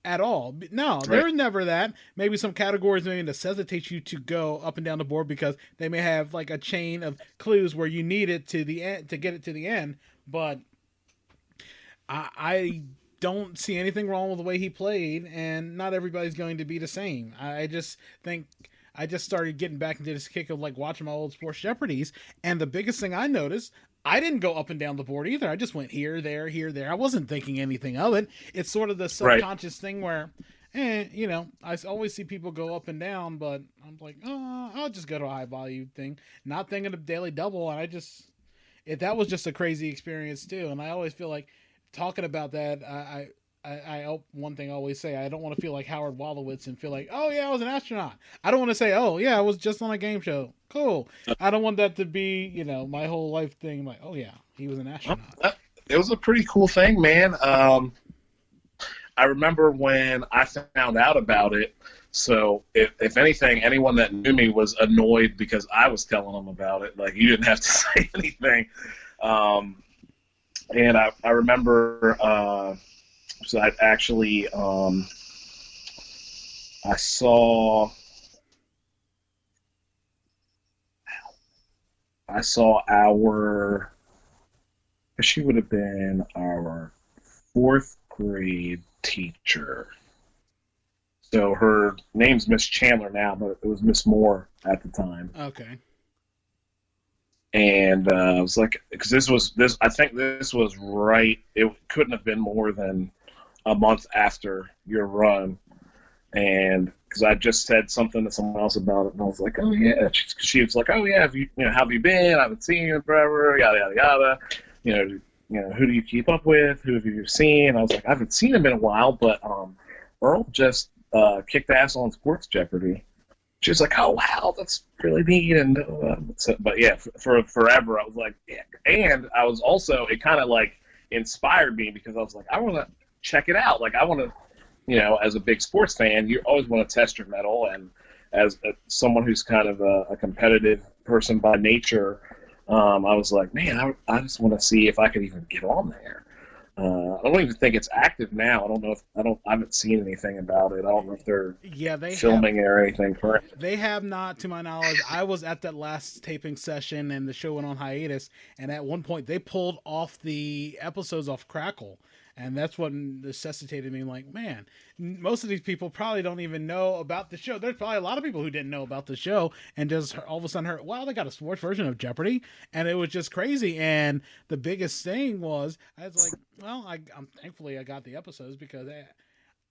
[SPEAKER 1] at all. No,
[SPEAKER 2] right.
[SPEAKER 1] There was never that. Maybe some categories may necessitate you to go up and down the board because they may have like a chain of clues where you need it to the end to get it to the end. But I don't see anything wrong with the way he played, and not everybody's going to be the same. I just think I just started getting back into this kick of like watching my old Sports Jeopardies, and the biggest thing I noticed, I didn't go up and down the board either. I just went here, there, here, there. I wasn't thinking anything of it. It's sort of the subconscious thing where, I always see people go up and down, but I'm like, oh, I'll just go to a high value thing. Not thinking of daily double, and that was just a crazy experience too. And I always feel like talking about that, one thing I always say, I don't want to feel like Howard Wolowitz and feel like, oh yeah, I was an astronaut. I don't want to say, oh yeah, I was just on a game show. Cool. I don't want that to be, my whole life thing. Like, oh yeah, he was an astronaut.
[SPEAKER 2] It was a pretty cool thing, man. I remember when I found out about it. So if anything, anyone that knew me was annoyed because I was telling them about it. Like, you didn't have to say anything. And I remember, so I actually, I saw she would have been our 4th grade teacher. So her name's Miss Chandler now, but it was Miss Moore at the time.
[SPEAKER 1] Okay.
[SPEAKER 2] And I was like, because I think this was right. It couldn't have been more than a month after your run, and because I just said something to someone else about it, and I was like, oh yeah. She was like, oh yeah, how have you been? I haven't seen you in forever. Yada yada yada. Who do you keep up with? Who have you seen? I was like, I haven't seen him in a while, but Earl just kicked ass on Sports Jeopardy. She was like, oh, wow, that's really neat. And but yeah, for forever, I was like, yeah. And I was also, it kind of like inspired me because I was like, I want to check it out. Like, I want to, as a big sports fan, you always want to test your mettle. And as someone who's kind of a competitive person by nature, I was like, man, I just want to see if I could even get on there. I don't even think it's active now. I haven't seen anything about it. I don't know if they're filming it or anything current.
[SPEAKER 1] They have not, to my knowledge. I was at that last taping session and the show went on hiatus, and at one point they pulled off the episodes off Crackle, and that's what necessitated me like, man, most of these people probably don't even know about the show. There's probably a lot of people who didn't know about the show and just all of a sudden heard, wow, they got a sports version of Jeopardy, and it was just crazy. And the biggest thing was, I was like, well, I'm thankfully I got the episodes because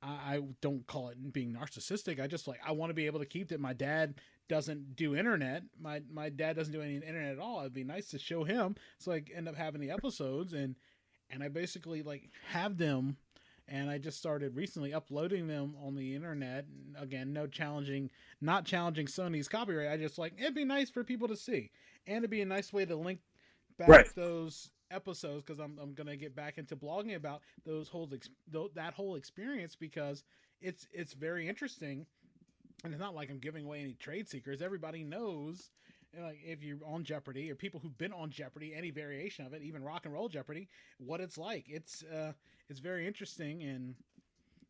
[SPEAKER 1] I don't call it being narcissistic. I just I want to be able to keep that. My dad doesn't do internet. My dad doesn't do any internet at all. It'd be nice to show him. So I end up having the episodes and I basically have them. And I just started recently uploading them on the internet. Again, not challenging Sony's copyright. I just it'd be nice for people to see, and it'd be a nice way to link back those episodes, because I'm gonna get back into blogging about that whole experience, because it's very interesting, and it's not like I'm giving away any trade secrets. Everybody knows. If you're on Jeopardy, or people who've been on Jeopardy, any variation of it, even rock and roll Jeopardy, what it's like. It's very interesting, and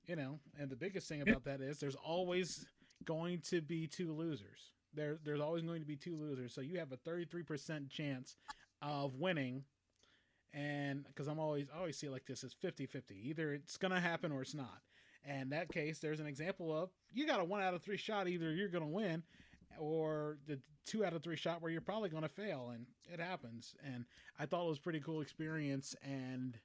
[SPEAKER 1] and the biggest thing about that is there's always going to be two losers. There's always going to be two losers. So you have a 33% chance of winning, and because I always see it like this, it's 50-50. Either it's gonna happen or it's not. And in that case, there's an example of you got a 1 out of 3 shot. Either you're gonna win, or the 2 out of 3 shot where you're probably going to fail, and it happens. And I thought it was a pretty cool experience. And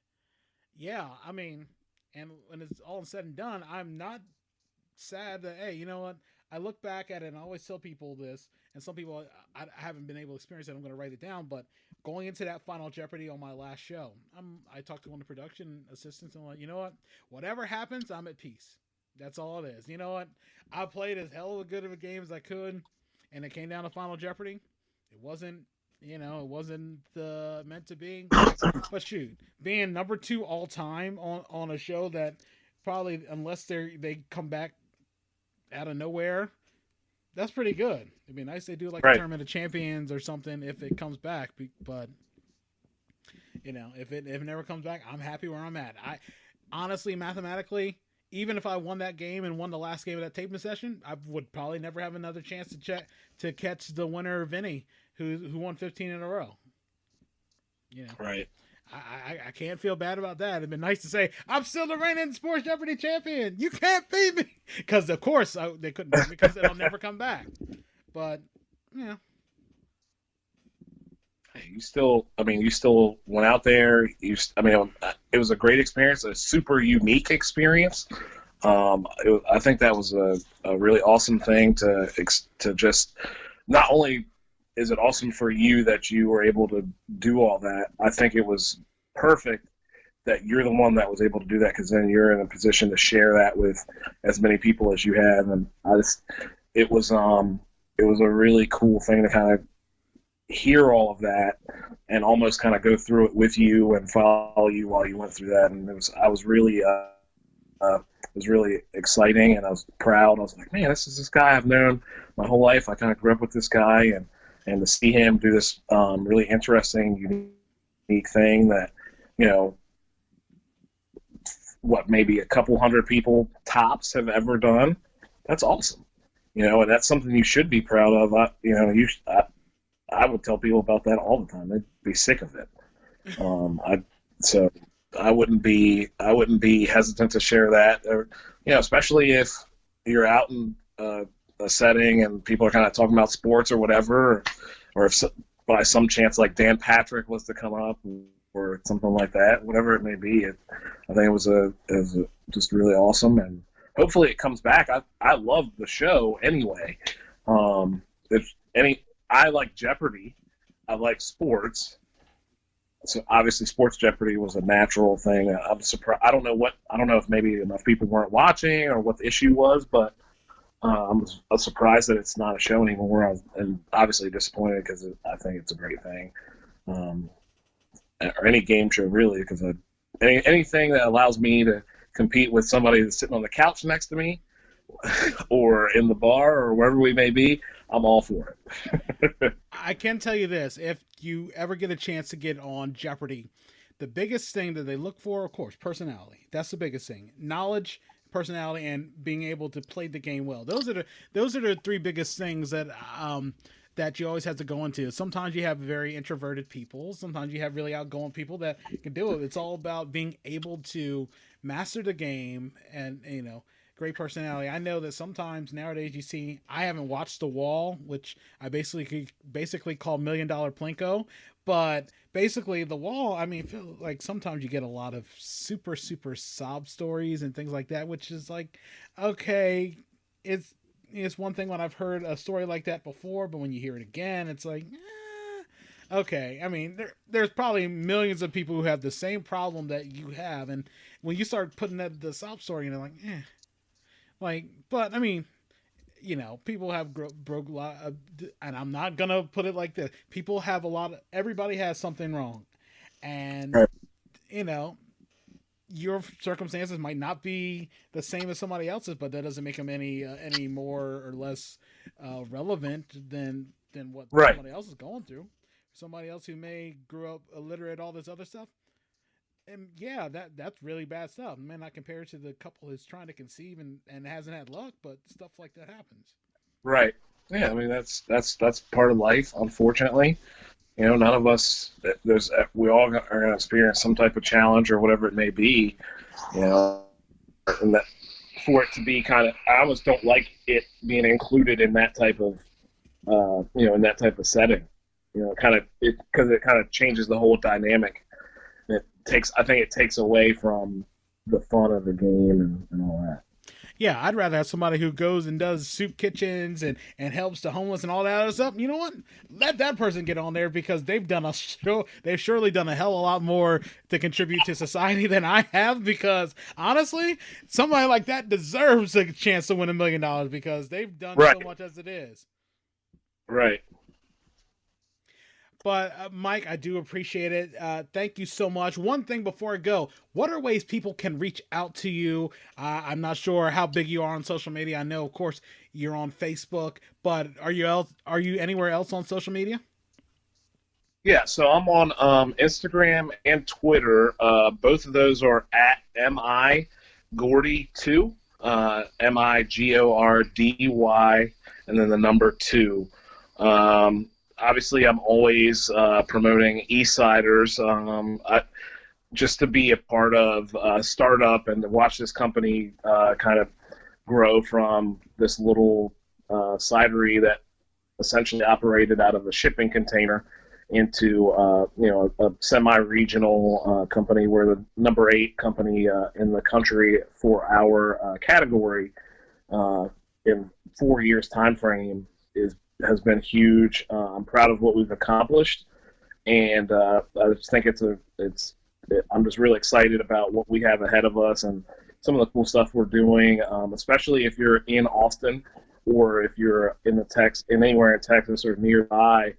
[SPEAKER 1] yeah, I mean, and when it's all said and done, I'm not sad that, hey, you know what? I look back at it and I always tell people this, and some people I haven't been able to experience it. I'm going to write it down, but going into that Final Jeopardy on my last show, I talked to one of the production assistants, and I'm like, you know what? Whatever happens, I'm at peace. That's all it is. You know what? I played as hell of a good of a game as I could, and it came down to Final Jeopardy. It wasn't meant to be. But shoot, being number 2 all time on a show that probably, unless they come back out of nowhere, that's pretty good. It'd be nice they do a Tournament of Champions or something if it comes back. But if it never comes back, I'm happy where I'm at. I honestly, mathematically, even if I won that game and won the last game of that taping session, I would probably never have another chance to catch the winner, Vinny, who won 15 in a row.
[SPEAKER 2] Right.
[SPEAKER 1] I can't feel bad about that. It'd been nice to say, I'm still the reigning Sports Jeopardy champion. You can't beat me. Because, of course, they couldn't beat me because it'll never come back. But, yeah.
[SPEAKER 2] Hey, you still went out there. It was a great experience, a super unique experience. I think that was a really awesome thing to just, not only is it awesome for you that you were able to do all that, I think it was perfect that you're the one that was able to do that, because then you're in a position to share that with as many people as you have. And it was a really cool thing to kind of hear all of that and almost kind of go through it with you and follow you while you went through that. And it was really exciting, and I was proud. I was like, man, this is this guy I've known my whole life. I kind of grew up with this guy, and to see him do this really interesting, unique thing that, maybe a couple hundred people tops have ever done. That's awesome. And that's something you should be proud of. I would tell people about that all the time. They'd be sick of it. So I wouldn't be hesitant to share that, or, especially if you're out in a setting and people are kind of talking about sports or whatever, or if by some chance like Dan Patrick was to come up or something like that, whatever it may be. I think it was just really awesome, and hopefully it comes back. I love the show anyway. I like Jeopardy. I like sports. So obviously, Sports Jeopardy was a natural thing. I'm surprised. I don't know if maybe enough people weren't watching or what the issue was, but I was surprised that it's not a show anymore. And obviously disappointed, because I think it's a great thing, or any game show really, because anything that allows me to compete with somebody that's sitting on the couch next to me, or in the bar, or wherever we may be, I'm all for it.
[SPEAKER 1] I can tell you this: if you ever get a chance to get on Jeopardy, the biggest thing that they look for, of course, personality. That's the biggest thing. Knowledge, personality, and being able to play the game well. Those are the 3 biggest things that you always have to go into. Sometimes you have very introverted people. Sometimes you have really outgoing people that can do it. It's all about being able to master the game and, great personality. I know that sometimes nowadays you see, I haven't watched The Wall, which I basically call $1 Million Plinko, but basically The Wall, I mean, I feel like sometimes you get a lot of super, super sob stories and things like that, which is like, okay, it's one thing when I've heard a story like that before, but when you hear it again, it's like, okay. I mean, there's probably millions of people who have the same problem that you have, and when you start putting the sob story, you're like, like, but I mean, people have broke a lot, and I'm not gonna put it like this. People have everybody has something wrong, and
[SPEAKER 2] Right.
[SPEAKER 1] Your circumstances might not be the same as somebody else's, but that doesn't make them any more or less relevant than what
[SPEAKER 2] Right.
[SPEAKER 1] somebody else is going through. Somebody else who may grew up illiterate, all this other stuff. And yeah, that's really bad stuff. Man, not compared to the couple who's trying to conceive and hasn't had luck, but stuff like that happens.
[SPEAKER 2] Right. Yeah, I mean that's part of life, unfortunately. None of us. We all are going to experience some type of challenge or whatever it may be. And that for it to be kind of, I almost don't like it being included in that type of, in that type of setting. Because it kind of changes the whole dynamic. I think it takes away from the fun of the game and all that.
[SPEAKER 1] Yeah, I'd rather have somebody who goes and does soup kitchens and helps the homeless and all that other stuff. You know what? Let that person get on there, because they've surely done a hell of a lot more to contribute to society than I have, because honestly, somebody like that deserves a chance to win $1 million, because they've done so much as it is.
[SPEAKER 2] Right.
[SPEAKER 1] But Mike, I do appreciate it. Thank you so much. One thing before I go, what are ways people can reach out to you? I'm not sure how big you are on social media. I know, of course, you're on Facebook, but are you anywhere else on social media?
[SPEAKER 2] Yeah, so I'm on Instagram and Twitter. Both of those are at MIGordy2, MIGORDY, and then the number 2. Obviously, I'm always promoting Eastciders, just to be a part of a startup and to watch this company kind of grow from this little cidery that essentially operated out of a shipping container into a semi-regional company. We're the number 8 company in the country for our category in 4 years time frame has been huge. I'm proud of what we've accomplished, and I just think I'm just really excited about what we have ahead of us and some of the cool stuff we're doing, especially if you're in Austin or if you're in anywhere in Texas or nearby.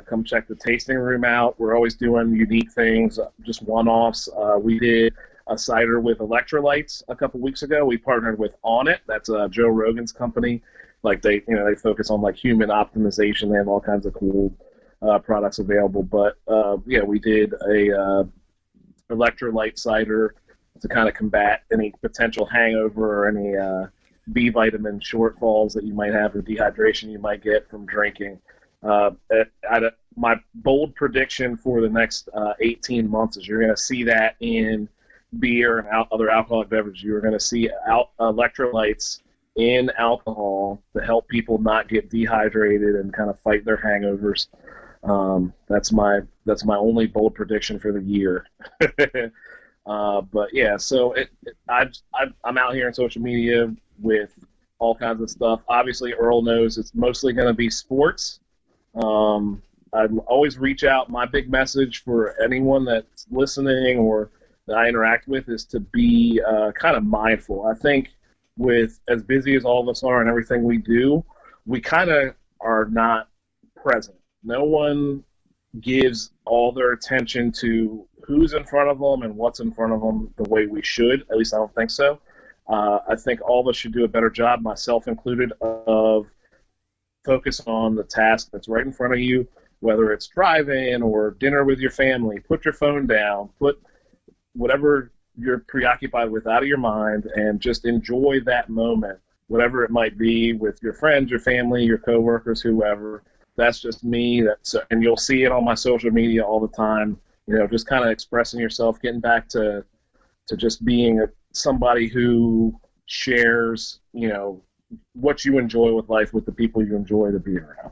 [SPEAKER 2] Come check the tasting room out. We're always doing unique things, just one-offs. We did a cider with electrolytes a couple weeks ago. We partnered with On It. That's Joe Rogan's company. Like they focus on like human optimization. They have all kinds of cool products available. But we did a electrolyte cider to kind of combat any potential hangover or any B vitamin shortfalls that you might have or dehydration you might get from drinking. My bold prediction for the next 18 months is you're going to see that in beer and other alcoholic beverages. You're going to see electrolytes in alcohol to help people not get dehydrated and kind of fight their hangovers. That's my only bold prediction for the year. But yeah, so I'm out here on social media with all kinds of stuff. Obviously, Earl knows it's mostly going to be sports. I'd always reach out. My big message for anyone that's listening or that I interact with is to be kind of mindful. I think with as busy as all of us are and everything we do, we kind of are not present. No one gives all their attention to who's in front of them and what's in front of them the way we should. At least I don't think so. I think all of us should do a better job, myself included, of focus on the task that's right in front of you, whether it's driving or dinner with your family. Put your phone down. Put whatever you're preoccupied with out of your mind and just enjoy that moment, whatever it might be, with your friends, your family, your coworkers, whoever. That's just me. And you'll see it on my social media all the time. Just kind of expressing yourself, getting back to just being somebody who shares, what you enjoy with life with the people you enjoy to be around.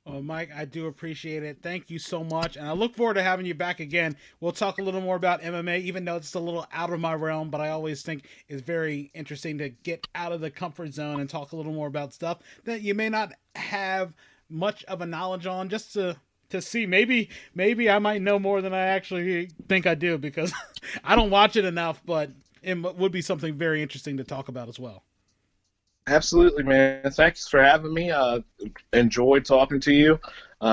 [SPEAKER 1] Well, Mike, I do appreciate it. Thank you so much. And I look forward to having you back again. We'll talk a little more about MMA, even though it's a little out of my realm, but I always think it's very interesting to get out of the comfort zone and talk a little more about stuff that you may not have much of a knowledge on, just to see. Maybe I might know more than I actually think I do, because I don't watch it enough, but it would be something very interesting to talk about as well.
[SPEAKER 2] Absolutely, man. Thanks for having me. Enjoyed talking to you.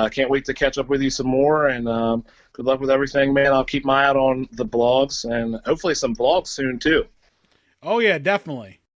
[SPEAKER 2] Can't wait to catch up with you some more, and good luck with everything, man. I'll keep my eye out on the blogs, and hopefully some vlogs soon, too.
[SPEAKER 1] Oh, yeah, definitely.